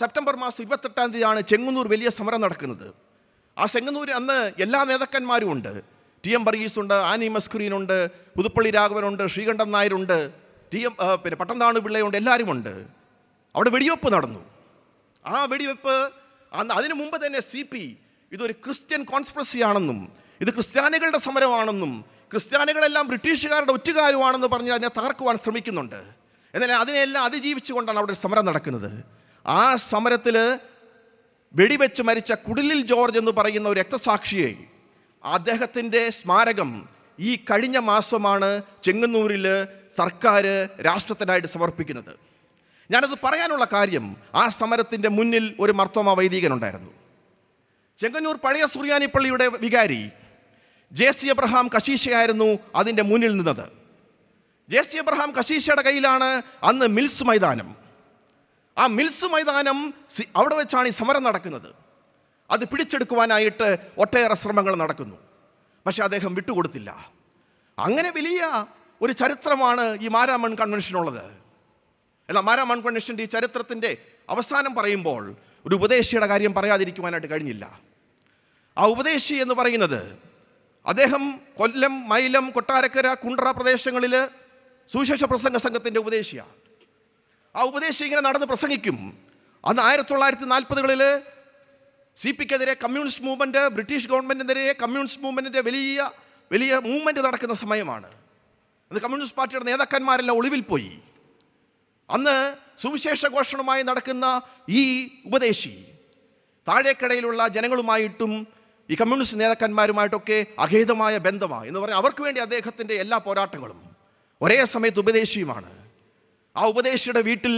സെപ്റ്റംബർ മാസം 28 ചെങ്ങന്നൂർ വലിയ സമരം നടക്കുന്നത്. ആ ചെങ്ങന്നൂർ അന്ന് എല്ലാ നേതാക്കന്മാരും ഉണ്ട്. TM വർഗീസ് ഉണ്ട്, ആനി മസ്കുരീനുണ്ട്, പുതുപ്പള്ളി രാഘവനുണ്ട്, ശ്രീകണ്ഠൻ നായരുണ്ട്, പിന്നെ പട്ടംതാണു പിള്ളയുണ്ട്, എല്ലാവരും ഉണ്ട്. അവിടെ വെടിവെപ്പ് നടന്നു. ആ വെടിവെപ്പ് അതിനു മുമ്പ് തന്നെ CP ഇതൊരു ക്രിസ്ത്യൻ കോൺസ്പിറസി ആണെന്നും ഇത് ക്രിസ്ത്യാനികളുടെ സമരമാണെന്നും ക്രിസ്ത്യാനികളെല്ലാം ബ്രിട്ടീഷുകാരുടെ ഒറ്റുകാരുമാണെന്ന് പറഞ്ഞ് അതിനെ തകർക്കുവാൻ ശ്രമിക്കുന്നുണ്ട്. എന്നാൽ അതിനെല്ലാം അതിജീവിച്ചുകൊണ്ടാണ് അവിടെ സമരം നടക്കുന്നത്. ആ സമരത്തിൽ വെടിവെച്ച് മരിച്ച കുടിലിൽ ജോർജ് എന്ന് പറയുന്ന ഒരു രക്തസാക്ഷിയെ, അദ്ദേഹത്തിൻ്റെ സ്മാരകം ഈ കഴിഞ്ഞ മാസമാണ് ചെങ്ങന്നൂരിൽ സർക്കാർ രാഷ്ട്രത്തിനായിട്ട് സമർപ്പിക്കുന്നത്. ഞാനത് പറയാനുള്ള കാര്യം, ആ സമരത്തിൻ്റെ മുന്നിൽ ഒരു മാർത്തോമാ വൈദികനുണ്ടായിരുന്നു. ചെങ്ങന്നൂർ പഴയ സുറിയാനി പള്ളിയുടെ വികാരി JC എബ്രഹാം കശീശയായിരുന്നു അതിൻ്റെ മുന്നിൽ നിന്നത്. JC എബ്രഹാം കശീശയുടെ കയ്യിലാണ് അന്ന് മിൽസ് മൈതാനം. ആ മിൽസ് മൈതാനം അവിടെ വെച്ചാണ് ഈ സമരം നടക്കുന്നത്. അത് പിടിച്ചെടുക്കുവാനായിട്ട് ഒട്ടേറെ ശ്രമങ്ങൾ നടക്കുന്നു. പക്ഷെ അദ്ദേഹം വിട്ടുകൊടുത്തില്ല. അങ്ങനെ വലിയ ഒരു ചരിത്രമാണ് ഈ മാരാമൺ കൺവെൻഷനുള്ളത്. എന്നാൽ മാരാമൺ കൺവെൻഷൻ്റെ ഈ ചരിത്രത്തിൻ്റെ അവസാനം പറയുമ്പോൾ ഒരു ഉപദേശിയുടെ കാര്യം പറയാതിരിക്കുവാനായിട്ട് കഴിഞ്ഞില്ല. ആ ഉപദേശി എന്ന് പറയുന്നത് അദ്ദേഹം കൊല്ലം, മൈലം, കൊട്ടാരക്കര, കുണ്ട്ര പ്രദേശങ്ങളിൽ സുവിശേഷ പ്രസംഗ സംഘത്തിൻ്റെ ഉപദേശിയാണ്. ആ ഉപദേശി ഇങ്ങനെ നടന്ന് പ്രസംഗിക്കും. അന്ന് 1940-കളിൽ CPക്കെതിരെ കമ്മ്യൂണിസ്റ്റ് മൂവ്മെൻറ്റ്, ബ്രിട്ടീഷ് ഗവൺമെൻറ്റിനെതിരെ കമ്മ്യൂണിസ്റ്റ് മൂവ്മെൻറ്റിൻ്റെ വലിയ വലിയ മൂവ്മെൻറ്റ് നടക്കുന്ന സമയമാണ്. അന്ന് കമ്മ്യൂണിസ്റ്റ് പാർട്ടിയുടെ നേതാക്കന്മാരെല്ലാം ഒളിവിൽ പോയി. അന്ന് സുവിശേഷ ഘോഷണമായി നടക്കുന്ന ഈ ഉപദേശി താഴേക്കടയിലുള്ള ജനങ്ങളുമായിട്ടും ഈ കമ്മ്യൂണിസ്റ്റ് നേതാക്കന്മാരുമായിട്ടൊക്കെ അഭേദമായ ബന്ധമാണ് എന്ന് പറഞ്ഞാൽ അവർക്ക് വേണ്ടി അദ്ദേഹത്തിൻ്റെ എല്ലാ പോരാട്ടങ്ങളും ഒരേ സമയത്ത് ഉപദേശിയുമാണ്. ആ ഉപദേശിയുടെ വീട്ടിൽ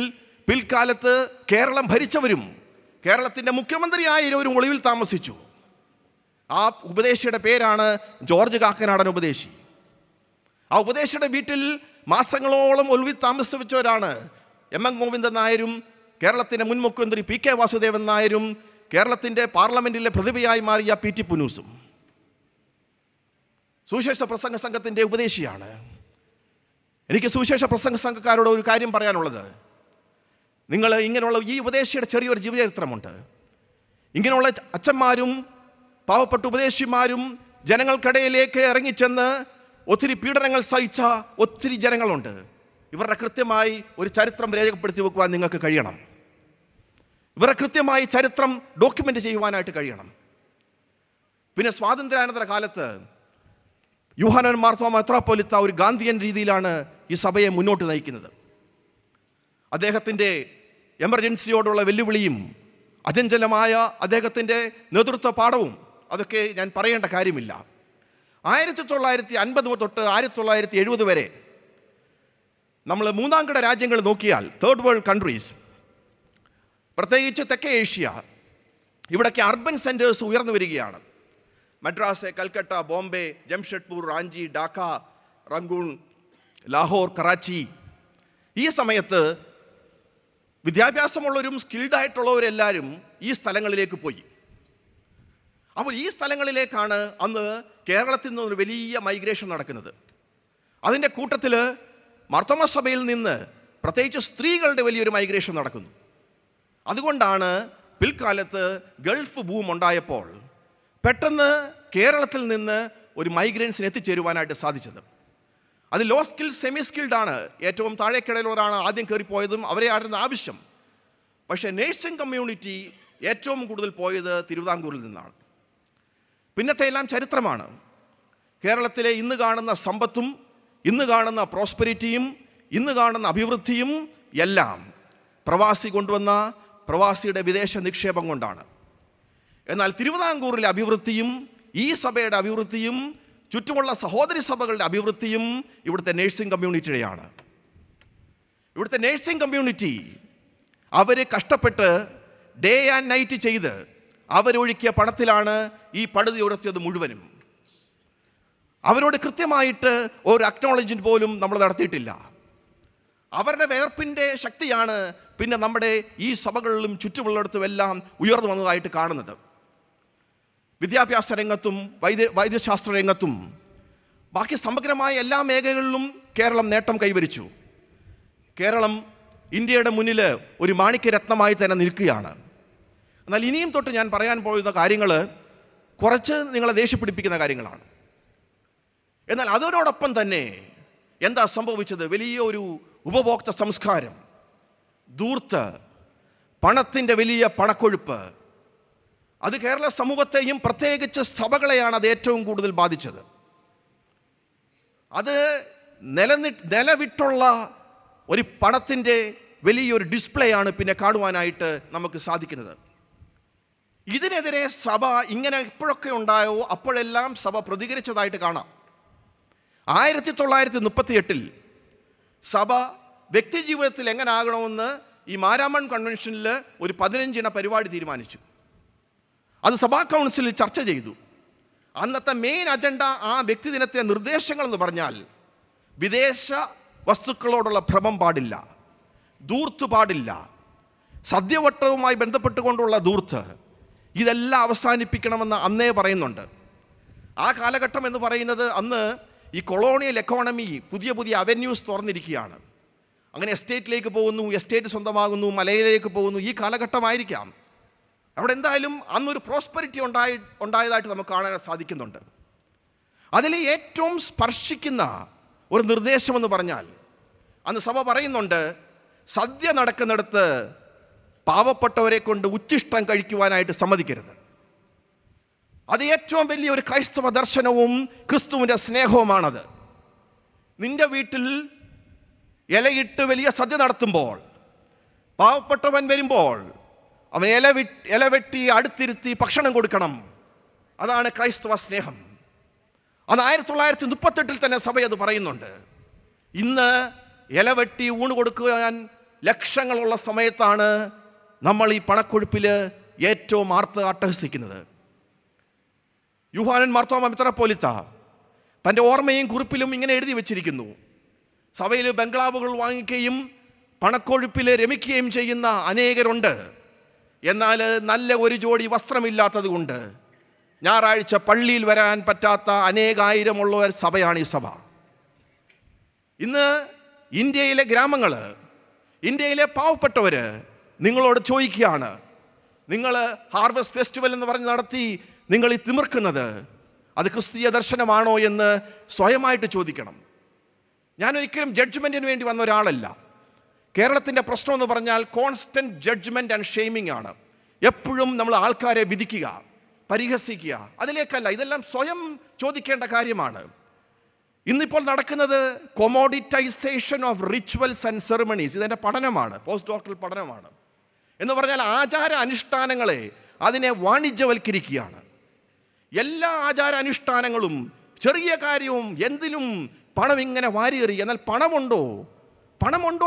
പിൽക്കാലത്ത് കേരളം ഭരിച്ചവരും കേരളത്തിൻ്റെ മുഖ്യമന്ത്രിയായവരും ഒളിവിൽ താമസിച്ചു. ആ ഉപദേശിയുടെ പേരാണ് ജോർജ് കാക്കനാടൻ ഉപദേശി. ആ ഉപദേശിയുടെ വീട്ടിൽ മാസങ്ങളോളം ഒളിവിൽ താമസിച്ചവരാണ് MM ഗോവിന്ദൻ നായരും കേരളത്തിൻ്റെ മുൻ മുഖ്യമന്ത്രി PK വാസുദേവൻ നായരും കേരളത്തിൻ്റെ പാർലമെൻറ്റിലെ പ്രതിഭയായി മാറിയ PT പുനൂസും. സുവിശേഷ പ്രസംഗ സംഘത്തിൻ്റെ ഉപദേശിയാണ്. എനിക്ക് സുവിശേഷ പ്രസംഗ സംഘക്കാരോട് ഒരു കാര്യം പറയാനുള്ളത്, നിങ്ങൾ ഇങ്ങനെയുള്ള ഈ ഉപദേശിയുടെ ചെറിയൊരു ജീവചരിത്രമുണ്ട്. ഇങ്ങനെയുള്ള അച്ഛന്മാരും പാവപ്പെട്ട ഉപദേശിമാരും ജനങ്ങൾക്കിടയിലേക്ക് ഇറങ്ങിച്ചെന്ന് ഒത്തിരി പീഡനങ്ങൾ സഹിച്ച ഒത്തിരി ജനങ്ങളുണ്ട്. ഇവരുടെ കൃത്യമായി ഒരു ചരിത്രം രേഖപ്പെടുത്തി വെക്കുവാൻ നിങ്ങൾക്ക് കഴിയണം. ഇവരുടെ കൃത്യമായി ചരിത്രം ഡോക്യുമെൻ്റ് ചെയ്യുവാനായിട്ട് കഴിയണം. പിന്നെ സ്വാതന്ത്ര്യാനന്തര കാലത്ത് യൂഹാനോൻ മാർത്തോമാ മെത്രാപ്പോലീത്ത ഒരു ഗാന്ധിയൻ രീതിയിലാണ് ഈ സഭയെ മുന്നോട്ട് നയിക്കുന്നത്. അദ്ദേഹത്തിൻ്റെ എമർജൻസിയോടുള്ള വെല്ലുവിളിയും അചഞ്ചലമായ അദ്ദേഹത്തിൻ്റെ നേതൃത്വ പാഠവും അതൊക്കെ ഞാൻ പറയേണ്ട കാര്യമില്ല. 1950 തൊട്ട് 1970 വരെ നമ്മൾ മൂന്നാംകിട രാജ്യങ്ങൾ നോക്കിയാൽ, തേർഡ് വേൾഡ് കൺട്രീസ്, പ്രത്യേകിച്ച് തെക്കേ ഏഷ്യ, ഇവിടൊക്കെ അർബൻ സെൻറ്റേഴ്സ് ഉയർന്നു വരികയാണ്. മദ്രാസ്, കൽക്കട്ട, ബോംബെ, ജംഷഡ്പൂർ, റാഞ്ചി, ഡാക്ക, റംഗൂൺ, ലാഹോർ, കറാച്ചി. ഈ സമയത്ത് വിദ്യാഭ്യാസമുള്ളവരും സ്കിൽഡായിട്ടുള്ളവരെല്ലാവരും ഈ സ്ഥലങ്ങളിലേക്ക് പോയി. അപ്പോൾ ഈ സ്ഥലങ്ങളിലേക്കാണ് അന്ന് കേരളത്തിൽ നിന്നൊരു വലിയ മൈഗ്രേഷൻ നടക്കുന്നത്. അതിൻ്റെ കൂട്ടത്തിൽ മാർത്തോമാ സഭയിൽ നിന്ന് പ്രത്യേകിച്ച് സ്ത്രീകളുടെ വലിയൊരു മൈഗ്രേഷൻ നടക്കുന്നു. അതുകൊണ്ടാണ് പിൽക്കാലത്ത് ഗൾഫ് ബൂം ഉണ്ടായപ്പോൾ പെട്ടെന്ന് കേരളത്തിൽ നിന്ന് ഒരു മൈഗ്രൻസിന് എത്തിച്ചേരുവാനായിട്ട് സാധിച്ചത്. അത് ലോ സ്കിൽ, സെമി സ്കിൽഡാണ്. ഏറ്റവും താഴേക്കിടയിലുള്ളവരാണ് ആദ്യം കയറിപ്പോയതും അവരെ ആയിരുന്നു ആവശ്യം. പക്ഷേ നേഴ്സിംഗ് കമ്മ്യൂണിറ്റി ഏറ്റവും കൂടുതൽ പോയത് തിരുവിതാംകൂറിൽ നിന്നാണ്. പിന്നത്തെ എല്ലാം ചരിത്രമാണ്. കേരളത്തിലെ ഇന്ന് കാണുന്ന സമ്പത്തും ഇന്ന് കാണുന്ന പ്രോസ്പെരിറ്റിയും ഇന്ന് കാണുന്ന അഭിവൃദ്ധിയും എല്ലാം പ്രവാസി കൊണ്ടുവന്ന പ്രവാസിയുടെ വിദേശ നിക്ഷേപം കൊണ്ടാണ്. എന്നാൽ തിരുവിതാംകൂറിലെ അഭിവൃദ്ധിയും ഈ സഭയുടെ അഭിവൃദ്ധിയും ചുറ്റുമുള്ള സഹോദരി സഭകളുടെ അഭിവൃദ്ധിയും ഇവിടുത്തെ നേഴ്സിംഗ് കമ്മ്യൂണിറ്റിയുടെയാണ്. ഇവിടുത്തെ നേഴ്സിംഗ് കമ്മ്യൂണിറ്റി അവർ കഷ്ടപ്പെട്ട് ഡേ ആൻഡ് നൈറ്റ് ചെയ്ത് അവരൊഴുക്കിയ പണത്തിലാണ് ഈ പടുതി ഉയർത്തിയത് മുഴുവനും. അവരോട് കൃത്യമായിട്ട് ഒരു അക്നോളജ്മെന്റ് പോലും നമ്മൾ നടത്തിയിട്ടില്ല. അവരുടെ വേർപ്പിൻ്റെ ശക്തിയാണ് പിന്നെ നമ്മുടെ ഈ സഭകളിലും ചുറ്റുമുള്ളിടത്തുമെല്ലാം ഉയർന്നു വന്നതായിട്ട് കാണുന്നത്. വിദ്യാഭ്യാസ രംഗത്തും വൈദ്യശാസ്ത്ര രംഗത്തും ബാക്കി സമഗ്രമായ എല്ലാ മേഖലകളിലും കേരളം നേട്ടം കൈവരിച്ചു. കേരളം ഇന്ത്യയുടെ മുന്നിൽ ഒരു മാണിക്യരത്നമായി തന്നെ നിൽക്കുകയാണ്. എന്നാൽ ഇനിയും തൊട്ട് ഞാൻ പറയാൻ പോകുന്ന കാര്യങ്ങൾ കുറച്ച് നിങ്ങളെ ദേഷ്യപ്പിടിപ്പിക്കുന്ന കാര്യങ്ങളാണ്. എന്നാൽ അതിനോടൊപ്പം തന്നെ എന്താ സംഭവിച്ചത്? വലിയൊരു ഉപഭോക്തൃ സംസ്കാരം, ധൂർത്ത്, പണത്തിൻ്റെ വലിയ പണക്കൊഴുപ്പ്, അത് കേരള സമൂഹത്തെയും പ്രത്യേകിച്ച് സഭകളെയാണ് അത് ഏറ്റവും കൂടുതൽ ബാധിച്ചത്. അത് നിലവിട്ടുള്ള ഒരു പണത്തിൻ്റെ വലിയൊരു ഡിസ്പ്ലേ ആണ് പിന്നെ കാണുവാനായിട്ട് നമുക്ക് സാധിക്കുന്നത്. ഇതിനെതിരെ സഭ ഇങ്ങനെ എപ്പോഴൊക്കെ ഉണ്ടായോ അപ്പോഴെല്ലാം സഭ പ്രതികരിച്ചതായിട്ട് കാണാം. 1938 സഭ വ്യക്തി ജീവിതത്തിൽ എങ്ങനെ ആകണമെന്ന് ഈ മാരാമൺ കൺവെൻഷനിൽ ഒരു 15 പരിപാടി തീരുമാനിച്ചു. അത് സഭാ കൗൺസിലിൽ ചർച്ച ചെയ്തു. അന്നത്തെ മെയിൻ അജണ്ട ആ വ്യക്തിദിനത്തെ നിർദ്ദേശങ്ങൾ എന്ന് പറഞ്ഞാൽ വിദേശ വസ്തുക്കളോടുള്ള ഭ്രമം പാടില്ല, ധൂർത്ത് പാടില്ല, സദ്യവട്ടവുമായി ബന്ധപ്പെട്ടുകൊണ്ടുള്ള ധൂർത്ത്, ഇതെല്ലാം അവസാനിപ്പിക്കണമെന്ന് അന്നേ പറയുന്നുണ്ട്. ആ കാലഘട്ടം എന്ന് പറയുന്നത് അന്ന് ഈ കൊളോണിയൽ എക്കോണമി പുതിയ പുതിയ അവന്യൂസ് തുറന്നിരിക്കുകയാണ്. അങ്ങനെ എസ്റ്റേറ്റിലേക്ക് പോകുന്നു, എസ്റ്റേറ്റ് സ്വന്തമാകുന്നു, മലയിലേക്ക് പോകുന്നു. ഈ കാലഘട്ടമായിരിക്കാം. അവിടെ എന്തായാലും അന്നൊരു പ്രോസ്പെരിറ്റി ഉണ്ടായതായിട്ട് നമുക്ക് കാണാൻ സാധിക്കുന്നുണ്ട്. അതിൽ ഏറ്റവും സ്പർശിക്കുന്ന ഒരു നിർദ്ദേശമെന്ന് പറഞ്ഞാൽ അന്ന് സഭ പറയുന്നുണ്ട്, സദ്യ നടക്കുന്നിടത്ത് പാവപ്പെട്ടവരെ കൊണ്ട് ഉച്ചിഷ്ടം കഴിക്കുവാനായിട്ട് സമ്മതിക്കരുത്. അത് ഏറ്റവും വലിയൊരു ക്രൈസ്തവ ദർശനവും ക്രിസ്തുവിൻ്റെ സ്നേഹവുമാണത്. നിന്റെ വീട്ടിൽ ഇലയിട്ട് വലിയ സദ്യ നടത്തുമ്പോൾ പാവപ്പെട്ടവൻ വരുമ്പോൾ അവൻ ഇല വെട്ടി അടുത്തിരുത്തി ഭക്ഷണം കൊടുക്കണം. അതാണ് ക്രൈസ്തവ സ്നേഹം. അത് 1938 തന്നെ സഭ അത് പറയുന്നുണ്ട്. ഇന്ന് ഇല വെട്ടി ഊണ് കൊടുക്കുവാൻ ലക്ഷങ്ങളുള്ള സമയത്താണ് നമ്മൾ ഈ പണക്കൊഴുപ്പിൽ ഏറ്റവും അട്ടഹസിക്കുന്നത്. യൂഹാനൻ മാർത്തോമാ മെത്രാപ്പോലീത്ത തൻ്റെ ഓർമ്മയും കുറിപ്പിലും ഇങ്ങനെ എഴുതി വച്ചിരിക്കുന്നു, സഭയിൽ ബംഗ്ലാവുകൾ വാങ്ങിക്കുകയും പണക്കൊഴുപ്പിൽ രമിക്കുകയും ചെയ്യുന്ന അനേകരുണ്ട്. എന്നാൽ നല്ല ഒരു ജോഡി വസ്ത്രമില്ലാത്തത് കൊണ്ട് ഞായറാഴ്ച പള്ളിയിൽ വരാൻ പറ്റാത്ത അനേകായിരമുള്ള ഒരു സഭയാണ് ഈ സഭ. ഇന്ന് ഇന്ത്യയിലെ ഗ്രാമങ്ങൾ, ഇന്ത്യയിലെ പാവപ്പെട്ടവർ നിങ്ങളോട് ചോദിക്കുകയാണ്, നിങ്ങൾ ഹാർവസ്റ്റ് ഫെസ്റ്റിവൽ എന്ന് പറഞ്ഞ് നടത്തി നിങ്ങൾ ഈ തിമിർക്കുന്നത് അത് ക്രിസ്തീയ ദർശനമാണോ എന്ന് സ്വയമായിട്ട് ചോദിക്കണം. ഞാനൊരിക്കലും ജഡ്ജ്മെൻറ്റിന് വേണ്ടി വന്ന ഒരാളല്ല. കേരളത്തിൻ്റെ പ്രശ്നം എന്ന് പറഞ്ഞാൽ കോൺസ്റ്റൻറ്റ് ജഡ്ജ്മെൻറ്റ് ആൻഡ് ഷെയ്മിംഗ് ആണ്. എപ്പോഴും നമ്മൾ ആൾക്കാരെ വിധിക്കുക, പരിഹസിക്കുക, അതിലേക്കല്ല. ഇതെല്ലാം സ്വയം ചോദിക്കേണ്ട കാര്യമാണ്. ഇന്നിപ്പോൾ നടക്കുന്നത് കൊമോഡിറ്റൈസേഷൻ ഓഫ് റിച്വൽസ് ആൻഡ് സെറിമണീസ്. ഇതെൻ്റെ പഠനമാണ്, പോസ്റ്റ് ഡോക്ടറൽ പഠനമാണ്. എന്ന് പറഞ്ഞാൽ ആചാര അനുഷ്ഠാനങ്ങളെ അതിനെ വാണിജ്യവൽക്കരിക്കുകയാണ്. എല്ലാ ആചാര അനുഷ്ഠാനങ്ങളും ചെറിയ കാര്യവും എന്തിലും പണം ഇങ്ങനെ വാരിയെറി. എന്നാൽ പണമുണ്ടോ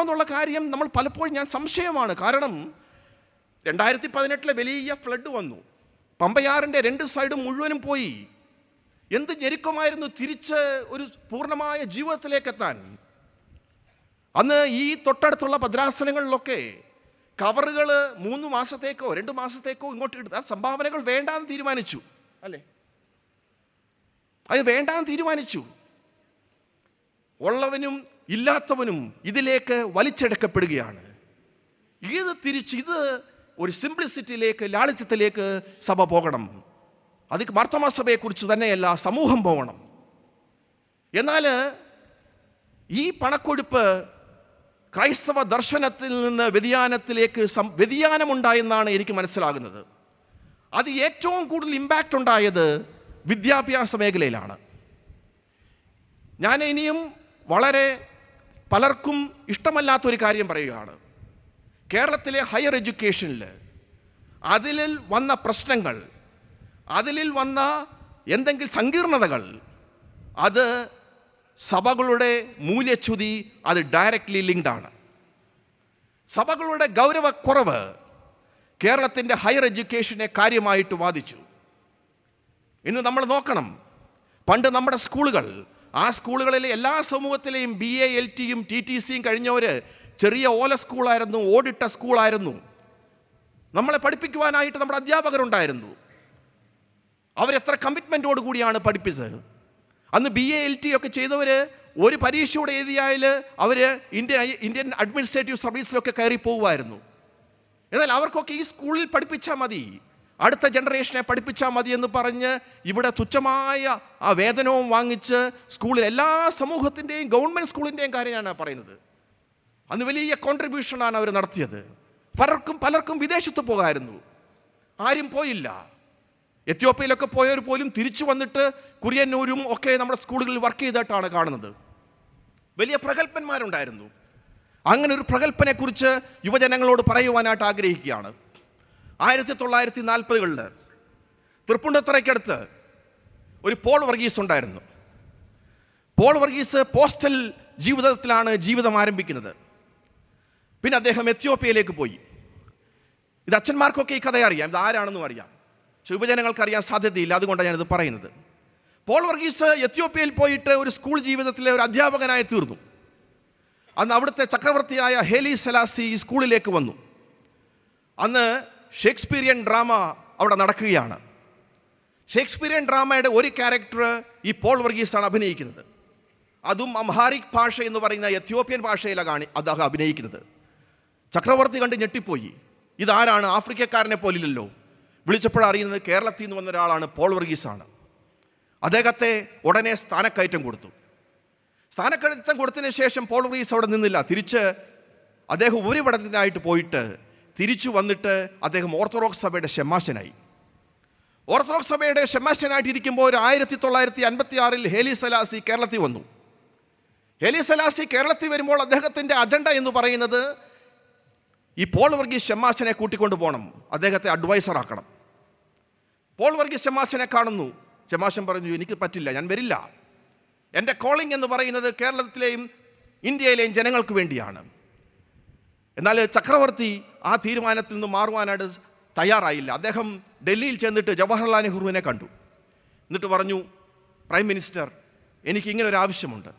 എന്നുള്ള കാര്യം നമ്മൾ പലപ്പോഴും ഞാൻ സംശയമാണ്. കാരണം 2018 വലിയ ഫ്ലഡ് വന്നു. പമ്പയാറിൻ്റെ 2 സൈഡും മുഴുവനും പോയി. എന്ത് ഞെരുക്കമായിരുന്നു തിരിച്ച് ഒരു പൂർണ്ണമായ ജീവിതത്തിലേക്ക് എത്താൻ. അന്ന് ഈ തൊട്ടടുത്തുള്ള ഭദ്രാസനങ്ങളിലൊക്കെ കവറുകൾ 3 മാസത്തേക്കോ 2 മാസത്തേക്കോ ഇങ്ങോട്ട് ഇടും. സംഭാവനകൾ വേണ്ടാന്ന് തീരുമാനിച്ചു, അല്ലേ? അത് വേണ്ടാന്ന് തീരുമാനിച്ചു. ഉള്ളവനും ഇല്ലാത്തവനും ഇതിലേക്ക് വലിച്ചെടുക്കപ്പെടുകയാണ്. ഇത് ഒരു സിംപ്ലിസിറ്റിയിലേക്ക്, ലാളിത്യത്തിലേക്ക് സഭ പോകണം. അത് മാർത്തോമാ സഭയെക്കുറിച്ച് തന്നെയല്ല, സമൂഹം പോകണം. എന്നാൽ ഈ പണക്കൊഴുപ്പ് ക്രൈസ്തവ ദർശനത്തിൽ നിന്ന് വ്യതിയാനത്തിലേക്ക് വ്യതിയാനമുണ്ടായെന്നാണ് എനിക്ക് മനസ്സിലാകുന്നത്. അത് ഏറ്റവും കൂടുതൽ ഇമ്പാക്റ്റ് ഉണ്ടായത് വിദ്യാഭ്യാസ മേഖലയിലാണ്. ഞാൻ ഇനിയും വളരെ പലർക്കും ഇഷ്ടമല്ലാത്തൊരു കാര്യം പറയുകയാണ്. കേരളത്തിലെ ഹയർ എഡ്യൂക്കേഷനിൽ അതിൽ വന്ന പ്രശ്നങ്ങൾ, അതിൽ വന്ന എന്തെങ്കിലും സങ്കീർണതകൾ, അത് സഭകളുടെ മൂല്യച്യുതി, അത് ഡയറക്റ്റ്ലി ലിങ്ക്ഡ് ആണ്. സഭകളുടെ ഗൗരവക്കുറവ് കേരളത്തിൻ്റെ ഹയർ എഡ്യൂക്കേഷനെ കാര്യമായിട്ട് ബാധിച്ചു. ഇന്ന് നമ്മൾ നോക്കണം, പണ്ട് നമ്മുടെ സ്കൂളുകൾ, ആ സ്കൂളുകളിലെ എല്ലാ സമൂഹത്തിലെയും BA LTയും TTCയും കഴിഞ്ഞവർ ചെറിയ ഓല സ്കൂളായിരുന്നു, ഓടിട്ട സ്കൂളായിരുന്നു. നമ്മളെ പഠിപ്പിക്കുവാനായിട്ട് നമ്മുടെ അധ്യാപകരുണ്ടായിരുന്നു. അവരെത്ര കമ്മിറ്റ്മെൻറ്റോട് കൂടിയാണ് പഠിപ്പിച്ചത്. അന്ന് BA LT ഒക്കെ ചെയ്തവർ ഒരു പരീക്ഷയോടെ എഴുതിയാൽ അവർ ഇന്ത്യൻ അഡ്മിനിസ്ട്രേറ്റീവ് സർവീസിലൊക്കെ കയറി പോകുമായിരുന്നു. എന്നാൽ അവർക്കൊക്കെ ഈ സ്കൂളിൽ പഠിപ്പിച്ചാൽ മതി, അടുത്ത ജനറേഷനെ പഠിപ്പിച്ചാൽ മതി എന്ന് പറഞ്ഞ് ഇവിടെ തുച്ഛമായ ആ വേതനവും വാങ്ങിച്ച് സ്കൂളിൽ എല്ലാ സമൂഹത്തിൻ്റെയും ഗവൺമെൻറ് സ്കൂളിൻ്റെയും കാര്യമാണ് പറയുന്നത്. അന്ന് വലിയ കോൺട്രിബ്യൂഷനാണ് അവർ നടത്തിയത്. പലർക്കും വിദേശത്ത് പോകാമായിരുന്നു, ആരും പോയില്ല. എത്യോപ്യയിലൊക്കെ പോയവർ പോലും തിരിച്ചു വന്നിട്ട് കുര്യന്നൂരും ഒക്കെ നമ്മുടെ സ്കൂളുകളിൽ വർക്ക് ചെയ്തിട്ടാണ് കാണുന്നത്. വലിയ പ്രഗത്ഭന്മാരുണ്ടായിരുന്നു. അങ്ങനെ ഒരു പ്രഗത്ഭനെക്കുറിച്ച് യുവജനങ്ങളോട് പറയുവാനായിട്ട് ആഗ്രഹിക്കുകയാണ്. 1940-കളിൽ തൃപ്പൂണിത്തുറയ്ക്കടുത്ത് ഒരു പോൾ വർഗീസ് ഉണ്ടായിരുന്നു. പോൾ വർഗീസ് പോസ്റ്റൽ ജീവിതത്തിലാണ് ജീവിതം ആരംഭിക്കുന്നത്. പിന്നെ അദ്ദേഹം എത്യോപ്യയിലേക്ക് പോയി. ഇത് അച്ഛന്മാർക്കൊക്കെ ഈ കഥ അറിയാം, ഇത് ആരാണെന്നും അറിയാം, പക്ഷെ യുവജനങ്ങൾക്ക് അറിയാൻ സാധ്യതയില്ല. അതുകൊണ്ടാണ് ഞാനിത് പറയുന്നത്. പോൾ വർഗീസ് എത്യോപ്യയിൽ പോയിട്ട് ഒരു സ്കൂൾ ജീവിതത്തിലെ ഒരു അധ്യാപകനായി തീർന്നു. അന്ന് അവിടുത്തെ ചക്രവർത്തിയായ ഹേലി സെലാസി ഈ സ്കൂളിലേക്ക് വന്നു. അന്ന് ഷേക്സ്പീരിയൻ ഡ്രാമ അവിടെ നടക്കുകയാണ്. ഷേക്സ്പീരിയൻ ഡ്രാമയുടെ ഒരു ക്യാരക്ടർ ഈ പോൾ വർഗീസാണ് അഭിനയിക്കുന്നത്. അതും അംഹാരിക് ഭാഷ എന്ന് പറയുന്ന എത്യോപ്യൻ ഭാഷയിലാണ് അദ്ദേഹം അഭിനയിക്കുന്നത്. ചക്രവർത്തി കണ്ട് ഞെട്ടിപ്പോയി. ഇതാരാണ്, ആഫ്രിക്കക്കാരനെ പോലില്ലല്ലോ. വിളിച്ചപ്പോഴറിയുന്നത് കേരളത്തിൽ നിന്ന് വന്ന ഒരാളാണ്, പോൾ വർഗീസാണ്. അദ്ദേഹത്തെ ഉടനെ സ്ഥാനക്കയറ്റം കൊടുത്തു. സ്ഥാനക്കയറ്റം കൊടുത്തതിന് ശേഷം പോൾ വർഗീസ് അവിടെ നിന്നില്ല. തിരിച്ച് അദ്ദേഹം ഉപരിപഠനത്തിനായിട്ട് പോയിട്ട് തിരിച്ചു വന്നിട്ട് അദ്ദേഹം ഓർത്തഡോക്സ് സഭയുടെ ഷെമാശനായി. ഓർത്തഡോക്സ് സഭയുടെ ഷെമാശനായിട്ട് ഇരിക്കുമ്പോൾ 1956 ഹേലി സെലാസി കേരളത്തിൽ വന്നു. ഹേലി സെലാസി കേരളത്തിൽ വരുമ്പോൾ അദ്ദേഹത്തിൻ്റെ അജണ്ട എന്ന് പറയുന്നത് ഈ പോൾ വർഗീസ് ഷെമാശനെ കൂട്ടിക്കൊണ്ടു പോകണം, അദ്ദേഹത്തെ അഡ്വൈസർ ആക്കണം. പോൾ വർഗീസ് ഷെമാശനെ കാണുന്നു. ഷെമാശൻ പറഞ്ഞു, എനിക്ക് പറ്റില്ല, ഞാൻ വരില്ല. എൻ്റെ കോളിംഗ് എന്ന് പറയുന്നത് കേരളത്തിലെയും ഇന്ത്യയിലെയും ജനങ്ങൾക്ക് വേണ്ടിയാണ്. എന്നാൽ ചക്രവർത്തി ആ തീരുമാനത്തിൽ നിന്ന് മാറുവാനായിട്ട് തയ്യാറായില്ല. അദ്ദേഹം ഡൽഹിയിൽ ചെന്നിട്ട് ജവഹർലാൽ നെഹ്റുവിനെ കണ്ടു. എന്നിട്ട് പറഞ്ഞു, പ്രൈം മിനിസ്റ്റർ, എനിക്ക് ഇങ്ങനെ ഒരു ആവശ്യമുണ്ട്,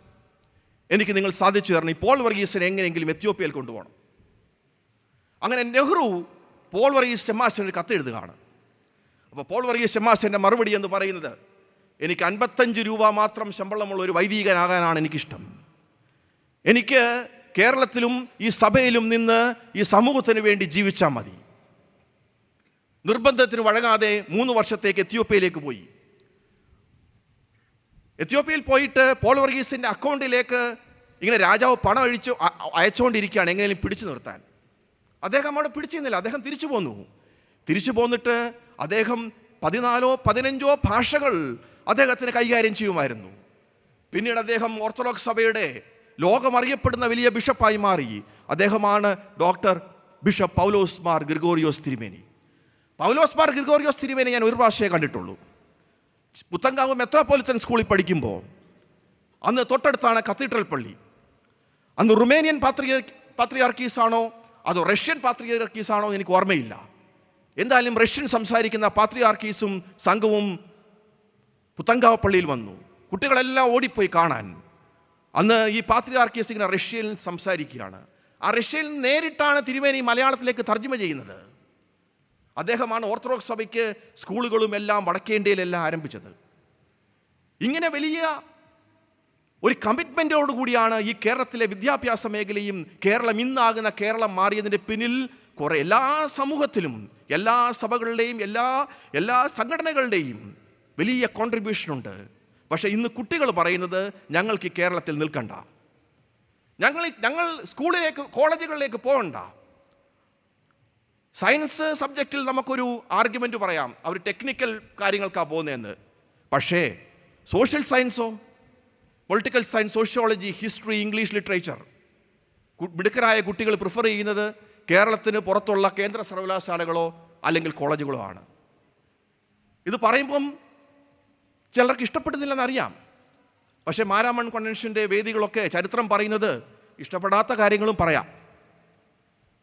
എനിക്ക് നിങ്ങൾ സാധിച്ചു തരണം. ഈ പോൾ വർഗീസിനെ എങ്ങനെയെങ്കിലും എത്യോപ്യയിൽ കൊണ്ടുപോകണം. അങ്ങനെ നെഹ്റു പോൾ വർഗീസ് ഷെമാശന് ഒരു കത്ത് എഴുതുകയാണ്. അപ്പോൾ പോൾ വർഗീസ് ഷെമാശൻ്റെ മറുപടി എന്ന് പറയുന്നത്, എനിക്ക് 55 രൂപ മാത്രം ശമ്പളമുള്ള ഒരു വൈദികനാകാനാണ് എനിക്കിഷ്ടം. എനിക്ക് കേരളത്തിലും ഈ സഭയിലും നിന്ന് ഈ സമൂഹത്തിന് വേണ്ടി ജീവിച്ചാൽ മതി. നിർബന്ധത്തിന് വഴങ്ങാതെ 3 വർഷത്തേക്ക് എത്യോപ്യയിലേക്ക് പോയി. എത്യോപ്യയിൽ പോയിട്ട് പോൾ വർഗീസിൻ്റെ അക്കൗണ്ടിലേക്ക് ഇങ്ങനെ രാജാവ് പണം അയച്ചുകൊണ്ടിരിക്കുകയാണ്, എങ്ങനെയും പിടിച്ചു നിർത്താൻ. അദ്ദേഹം അവിടെ പിടിച്ചിരുന്നില്ല. അദ്ദേഹം തിരിച്ചു പോന്നു. തിരിച്ചു പോന്നിട്ട് അദ്ദേഹം 14-15 ഭാഷകൾ അദ്ദേഹത്തിന് കൈകാര്യം ചെയ്യുമായിരുന്നു. പിന്നീട് അദ്ദേഹം ഓർത്തഡോക്സ് സഭയുടെ ലോകമറിയപ്പെടുന്ന വലിയ ബിഷപ്പായി മാറി. അദ്ദേഹമാണ് ഡോക്ടർ ബിഷപ്പ് പൗലോസ് മാർ ഗ്രിഗോറിയോസ് തിരുമേനി. പൗലോസ് മാർ ഗ്രിഗോറിയോസ് തിരുമേനി ഞാൻ ഒരു പ്രാവശ്യമേ കണ്ടിട്ടുള്ളൂ. പുത്തങ്കാവ് മെത്രോപൊളിറ്റൻ സ്കൂളിൽ പഠിക്കുമ്പോൾ അന്ന് തൊട്ടടുത്താണ് കത്തീഡ്രൽ പള്ളി. അന്ന് റുമേനിയൻ പാത്രിയാർക്കീസാണോ അതോ റഷ്യൻ പാത്രിയാർക്കീസാണോ എനിക്ക് ഓർമ്മയില്ല. എന്തായാലും റഷ്യൻ സംസാരിക്കുന്ന പാത്രിയാർക്കീസും സംഘവും പുത്തങ്കാവ് പള്ളിയിൽ വന്നു. കുട്ടികളെല്ലാം ഓടിപ്പോയി കാണാൻ. അന്ന് ഈ പാത്രിയാർക്കീസ് ഇങ്ങനെ റഷ്യയിൽ സംസാരിക്കുകയാണ്. ആ റഷ്യയിൽ നേരിട്ടാണ് തിരുമേനി മലയാളത്തിലേക്ക് തർജ്ജമ ചെയ്യുന്നത്. അദ്ദേഹമാണ് ഓർത്തഡോക്സ് സഭയ്ക്ക് സ്കൂളുകളും എല്ലാം വടക്കേ ഇന്ത്യയിലെല്ലാം ആരംഭിച്ചത്. ഇങ്ങനെ വലിയ ഒരു കമ്മിറ്റ്മെൻറ്റോടു കൂടിയാണ് ഈ കേരളത്തിലെ വിദ്യാഭ്യാസ മേഖലയും കേരളം ഇന്നാകുന്ന കേരളം മാറിയതിൻ്റെ പിന്നിൽ കുറേ എല്ലാ സമൂഹത്തിലും എല്ലാ സഭകളുടെയും എല്ലാ സംഘടനകളുടെയും വലിയ കോൺട്രിബ്യൂഷനുണ്ട്. പക്ഷേ ഇന്ന് കുട്ടികൾ പറയുന്നത് ഞങ്ങൾക്ക് ഈ കേരളത്തിൽ നിൽക്കണ്ട, ഞങ്ങൾ സ്കൂളിലേക്ക് കോളേജുകളിലേക്ക് പോകണ്ട. സയൻസ് സബ്ജക്റ്റിൽ നമുക്കൊരു ആർഗ്യുമെൻ്റ് പറയാം, അവർ ടെക്നിക്കൽ കാര്യങ്ങൾക്കാണ് പോകുന്നതെന്ന്. പക്ഷേ സോഷ്യൽ സയൻസോ, political science, sociology, history, English literature മിടുക്കരായ കുട്ടികൾ പ്രിഫർ ചെയ്യുന്നത് കേരളത്തിന് പുറത്തുള്ള കേന്ദ്ര സർവകലാശാലകളോ അല്ലെങ്കിൽ കോളേജുകളോ ആണ്. ഇത് പറയുമ്പം ചിലർക്ക് ഇഷ്ടപ്പെടുന്നില്ലെന്നറിയാം. പക്ഷേ മാരാമൺ കൺവെൻഷൻ്റെ വേദികളൊക്കെ ചരിത്രം പറയുന്നത് ഇഷ്ടപ്പെടാത്ത കാര്യങ്ങളും പറയാം.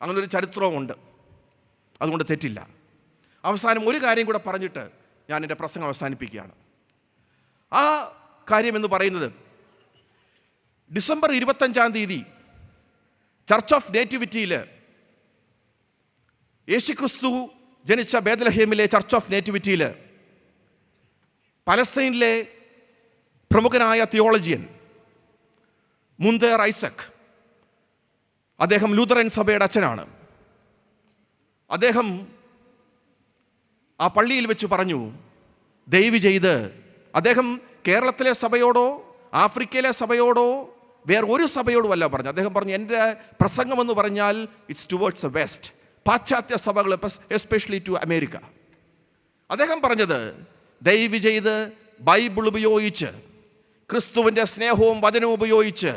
അങ്ങനൊരു ചരിത്രവുമുണ്ട്. അതുകൊണ്ട് തെറ്റില്ല. അവസാനം ഒരു കാര്യം കൂടെ പറഞ്ഞിട്ട് ഞാൻ എൻ്റെ പ്രസംഗം അവസാനിപ്പിക്കുകയാണ്. ആ കാര്യം എന്ന് പറയുന്നത് ഡിസംബർ 25 ചർച്ച് ഓഫ് നേറ്റിവിറ്റിയിൽ, യേശുക്രിസ്തു ജനിച്ച ബേത്ലഹേമിലെ ചർച്ച് ഓഫ് നേറ്റിവിറ്റിയിൽ പലസ്തീനിലെ പ്രമുഖനായ തിയോളജിയൻ മുന്തേർ ഐസക്, അദ്ദേഹം ലൂതറൻ സഭയുടെ അച്ഛനാണ്. അദ്ദേഹം ആ പള്ളിയിൽ വെച്ച് പറഞ്ഞു, ദയവ് ചെയ്ത്, അദ്ദേഹം കേരളത്തിലെ സഭയോടോ ആഫ്രിക്കയിലെ സഭയോടോ വേറൊരു സഭയോടുമല്ല പറഞ്ഞു. അദ്ദേഹം പറഞ്ഞു, എൻ്റെ പ്രസംഗമെന്ന് പറഞ്ഞാൽ ഇറ്റ്സ് ടുവേർഡ്സ് എ വെസ്റ്റ്, പാശ്ചാത്യ സഭകൾ, എസ്പെഷ്യലി ടു അമേരിക്ക. അദ്ദേഹം പറഞ്ഞത്, ദയവ് ചെയ്ത് ബൈബിൾ ഉപയോഗിച്ച്, ക്രിസ്തുവിൻ്റെ സ്നേഹവും വചനവും ഉപയോഗിച്ച്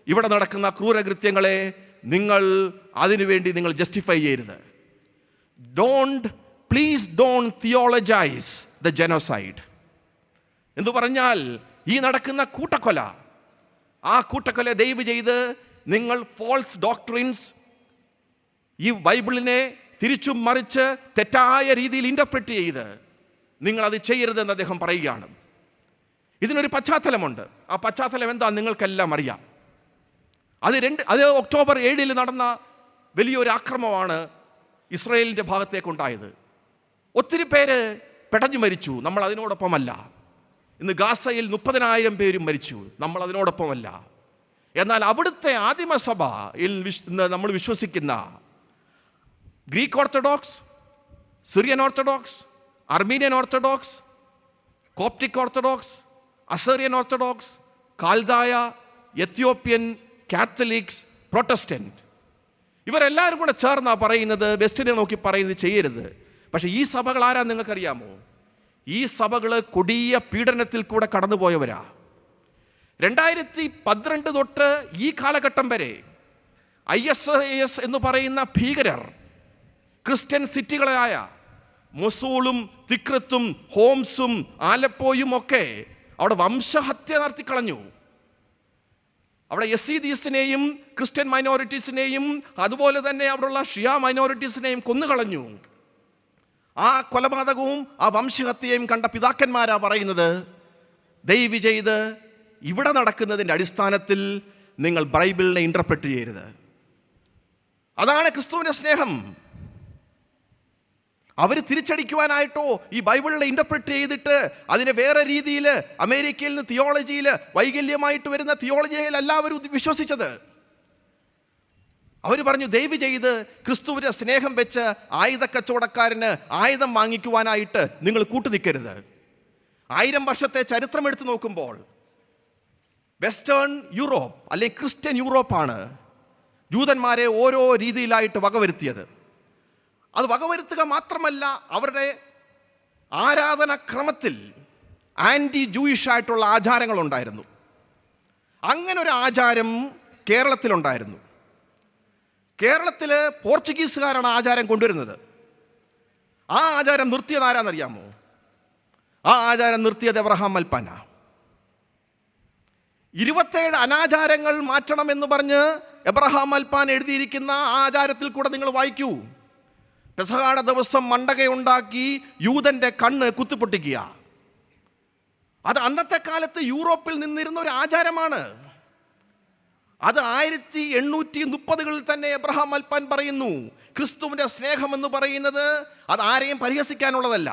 ഇവിടെ നടക്കുന്ന ക്രൂരകൃത്യങ്ങളെ അതിനുവേണ്ടി നിങ്ങൾ ജസ്റ്റിഫൈ ചെയ്യരുത്. പ്ലീസ് ഡോണ്ട് തിയോളജൈസ് ദ ജനോസൈഡ് എന്ന് പറഞ്ഞാൽ ഈ നടക്കുന്ന കൂട്ടക്കൊല, ആ കൂട്ടക്കൊല ദയവ് ചെയ്ത് നിങ്ങൾ ഫോൾസ് ഡോക്ട്രിൻസ്, ഈ ബൈബിളിനെ തിരിച്ചും മറിച്ച് തെറ്റായ രീതിയിൽ ഇൻ്റർപ്രറ്റ് ചെയ്ത് നിങ്ങളത് ചെയ്യരുതെന്ന് അദ്ദേഹം പറയുകയാണ്. ഇതിനൊരു പശ്ചാത്തലമുണ്ട്. ആ പശ്ചാത്തലം എന്താ നിങ്ങൾക്കെല്ലാം അറിയാം. അത് ഒക്ടോബർ 7 നടന്ന വലിയൊരു ആക്രമണമാണ് ഇസ്രായേലിൻ്റെ ഭാഗത്തേക്കുണ്ടായത്. ഒത്തിരി പേര് പെടഞ്ഞു മരിച്ചു, നമ്മൾ അതിനോടൊപ്പമല്ല. ഇന്ന് ഗാസയിൽ 30,000 പേരും മരിച്ചു, നമ്മൾ അതിനോടൊപ്പമല്ല. എന്നാൽ അവിടുത്തെ ആദിമസഭയിൽ നമ്മൾ വിശ്വസിക്കുന്ന Greek orthodox, Syrian orthodox, Armenian orthodox, Coptic orthodox, Assyrian orthodox, കാൽദായ, എത്യോപ്യൻ, കാത്തലിക്സ്, പ്രൊട്ടസ്റ്റന്റ്, ഇവരെല്ലാവരും കൂടെ ചേർന്നാണ് പറയുന്നത്, വെസ്റ്റിനെ നോക്കി പറയുന്നത് ചെയ്യരുത്. പക്ഷേ ഈ സഭകൾ ആരാ നിങ്ങൾക്കറിയാമോ? ഈ സഭകൾ കൊടിയ പീഡനത്തിൽ കൂടെ കടന്നുപോയവരാ. 2012 തൊട്ട് ഈ കാലഘട്ടം വരെ ISIS എന്ന് പറയുന്ന ഭീകരർ ക്രിസ്ത്യൻ സിറ്റികളായ മൊസൂളും തിക്രത്തും ഹോംസും ആലപ്പോയും ഒക്കെ അവിടെ വംശഹത്യ നടത്തിക്കളഞ്ഞു. അവിടെ യസീദീസിനെയും ക്രിസ്ത്യൻ മൈനോറിറ്റീസിനെയും അതുപോലെ തന്നെ അവിടെയുള്ള ഷിയ മൈനോറിറ്റീസിനെയും കൊന്നുകളഞ്ഞു. ആ കൊലപാതകവും ആ വംശഹത്യയും കണ്ട പിതാക്കന്മാരാ പറയുന്നത്, ദയവ് ചെയ്ത് ഇവിടെ നടക്കുന്നതിൻ്റെ അടിസ്ഥാനത്തിൽ നിങ്ങൾ ബൈബിളിനെ ഇൻ്റർപ്രറ്റ് ചെയ്യരുത്. അതാണ് ക്രിസ്തുവിൻ്റെ സ്നേഹം. അവർ തിരിച്ചടിക്കുവാനായിട്ടോ ഈ ബൈബിളിനെ ഇൻ്റർപ്രറ്റ് ചെയ്തിട്ട് അതിനെ വേറെ രീതിയിൽ അമേരിക്കയിൽ നിന്ന് തിയോളജിയിൽ വൈകല്യമായിട്ട് വരുന്ന തിയോളജിയിൽ എല്ലാവരും വിശ്വസിച്ചത്. അവർ പറഞ്ഞു, ദയവ് ചെയ്ത് ക്രിസ്തുവിൻ്റെ സ്നേഹം വെച്ച് ആയുധക്കച്ചവടക്കാരന് ആയുധം വാങ്ങിക്കുവാനായിട്ട് നിങ്ങൾ കൂട്ടുനിൽക്കരുത്. 1000 വർഷത്തെ ചരിത്രം എടുത്തു നോക്കുമ്പോൾ വെസ്റ്റേൺ യൂറോപ്പ് അല്ലെങ്കിൽ ക്രിസ്ത്യൻ യൂറോപ്പാണ് ജൂതന്മാരെ ഓരോ രീതിയിലായിട്ട് വകവരുത്തിയത്. അത് വകവരുത്തുക മാത്രമല്ല, അവരുടെ ആരാധനാക്രമത്തിൽ ആൻറ്റി ജൂയിഷ് ആയിട്ടുള്ള ആചാരങ്ങളുണ്ടായിരുന്നു. അങ്ങനെ ഒരു ആചാരം കേരളത്തിലുണ്ടായിരുന്നു. കേരളത്തിൽ പോർച്ചുഗീസുകാരാണ് ആചാരം കൊണ്ടുവരുന്നത്. ആ ആചാരം നിർത്തിയത് ആരാന്നറിയാമോ? ആ ആചാരം നിർത്തിയത് എബ്രഹാം മൽപ്പാന. 27 അനാചാരങ്ങൾ മാറ്റണമെന്ന് പറഞ്ഞ് എബ്രഹാം മൽപ്പാൻ എഴുതിയിരിക്കുന്ന ആ ആചാരത്തിൽ കൂടെ നിങ്ങൾ വായിക്കൂ. പെസഹായുടെ ദിവസം മണ്ടകയുണ്ടാക്കി യൂതൻ്റെ കണ്ണ് കുത്തിപ്പൊട്ടിക്കുക. അത് അന്നത്തെ കാലത്ത് യൂറോപ്പിൽ നിന്നിരുന്ന ഒരു ആചാരമാണ്. അത് 1830കളിൽ തന്നെ എബ്രഹാം മൽപ്പാൻ പറയുന്നു, ക്രിസ്തുവിൻ്റെ സ്നേഹം എന്ന് പറയുന്നത് അത് ആരെയും പരിഹസിക്കാനുള്ളതല്ല.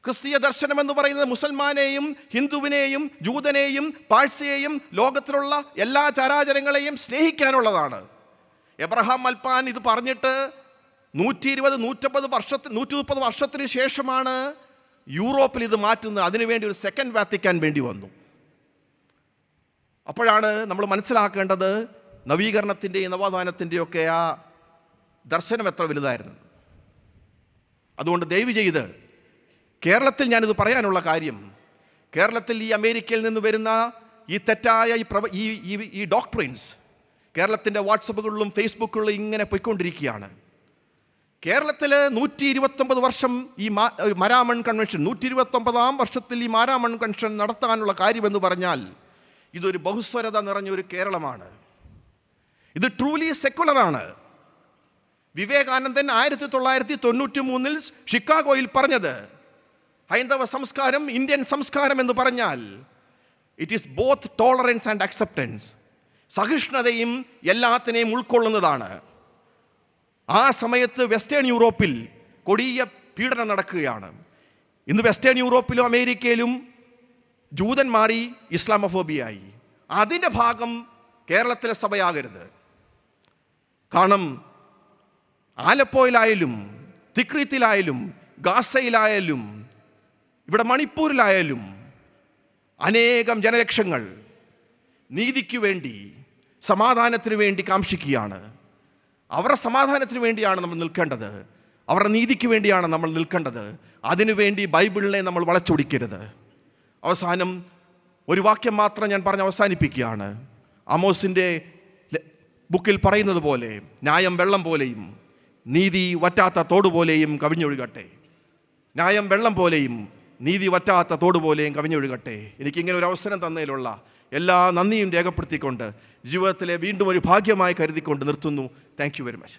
ക്രിസ്തീയ ദർശനം എന്ന് പറയുന്നത് മുസൽമാനെയും ഹിന്ദുവിനെയും ജൂതനെയും പാഴ്സിയെയും ലോകത്തിലുള്ള എല്ലാ ചരാചരങ്ങളെയും സ്നേഹിക്കാനുള്ളതാണ്. എബ്രഹാം മൽപ്പാൻ ഇത് പറഞ്ഞിട്ട് 130 വർഷത്തിന് ശേഷമാണ് യൂറോപ്പിൽ ഇത് മാറ്റുന്നത്. അതിനുവേണ്ടി ഒരു സെക്കൻഡ് വാത്തിക്കാൻ വേണ്ടി വന്നു. അപ്പോഴാണ് നമ്മൾ മനസ്സിലാക്കേണ്ടത് നവീകരണത്തിൻ്റെയും നവോത്ഥാനത്തിൻ്റെയൊക്കെ ആ ദർശനം എത്ര വലുതായിരുന്നു. അതുകൊണ്ട് ദയവ് ചെയ്ത് കേരളത്തിൽ ഞാനിത് പറയാനുള്ള കാര്യം, കേരളത്തിൽ ഈ അമേരിക്കയിൽ നിന്ന് വരുന്ന ഈ തെറ്റായ ഈ ഡോക്ട്രിൻസ് കേരളത്തിൻ്റെ വാട്സപ്പുകളിലും ഫേസ്ബുക്കുകളിലും ഇങ്ങനെ പോയിക്കൊണ്ടിരിക്കുകയാണ്. കേരളത്തിൽ 129 വർഷം ഈ മാരാമൺ കൺവെൻഷൻ, 129ാം വർഷത്തിൽ ഈ മാരാമൺ കൺവെൻഷൻ നടത്താനുള്ള കാര്യമെന്ന് പറഞ്ഞാൽ ഇതൊരു ബഹുസ്വരത നിറഞ്ഞൊരു കേരളമാണ്. ഇത് ട്രൂലി സെക്കുലറാണ്. വിവേകാനന്ദൻ 1993 ഷിക്കാഗോയിൽ പറഞ്ഞത്, ഹൈന്ദവ സംസ്കാരം, ഇന്ത്യൻ സംസ്കാരം എന്ന് പറഞ്ഞാൽ it is both tolerance and acceptance, സഹിഷ്ണുതയും എല്ലാത്തിനെയും ഉൾക്കൊള്ളുന്നതാണ്. ആ സമയത്ത് വെസ്റ്റേൺ യൂറോപ്പിൽ കൊടിയ പീഡനം നടക്കുകയാണ്. ഇന്ന് വെസ്റ്റേൺ യൂറോപ്പിലും അമേരിക്കയിലും ജൂതൻ മാറി ഇസ്ലാമോഫോബിയായി. അതിൻ്റെ ഭാഗം കേരളത്തിലെ സഭയാകരുത്. കാരണം ആലപ്പോയിലായാലും തിക്രീത്തിലായാലും ഗാസയിലായാലും ഇവിടെ മണിപ്പൂരിലായാലും അനേകം ജനലക്ഷങ്ങൾ നീതിക്ക് വേണ്ടി, സമാധാനത്തിന് വേണ്ടി കാംക്ഷിക്കുകയാണ്. അവരുടെ സമാധാനത്തിന് വേണ്ടിയാണ് നമ്മൾ നിൽക്കേണ്ടത്, അവരുടെ നീതിക്ക് വേണ്ടിയാണ് നമ്മൾ നിൽക്കേണ്ടത്. അതിനുവേണ്ടി ബൈബിളിനെ നമ്മൾ വളച്ചൊടിക്കരുത്. അവസാനം ഒരു വാക്യം മാത്രം ഞാൻ പറഞ്ഞ് അവസാനിപ്പിക്കുകയാണ്. ആമോസിൻ്റെ ബുക്കിൽ പറയുന്നത് പോലെ, ന്യായം വെള്ളം പോലെയും നീതി വറ്റാത്ത തോടുപോലെയും കവിഞ്ഞൊഴുകട്ടെ. ന്യായം വെള്ളം പോലെയും നീതി വറ്റാത്ത തോടുപോലെയും കവിഞ്ഞൊഴുകട്ടെ. എനിക്കിങ്ങനെ ഒരു അവസരം തന്നതിലുള്ള എല്ലാ നന്ദിയും രേഖപ്പെടുത്തിക്കൊണ്ട് ജീവിതത്തിലെ വീണ്ടും ഒരു ഭാഗ്യമായി കരുതിക്കൊണ്ട് നിർത്തുന്നു. Thank you very much.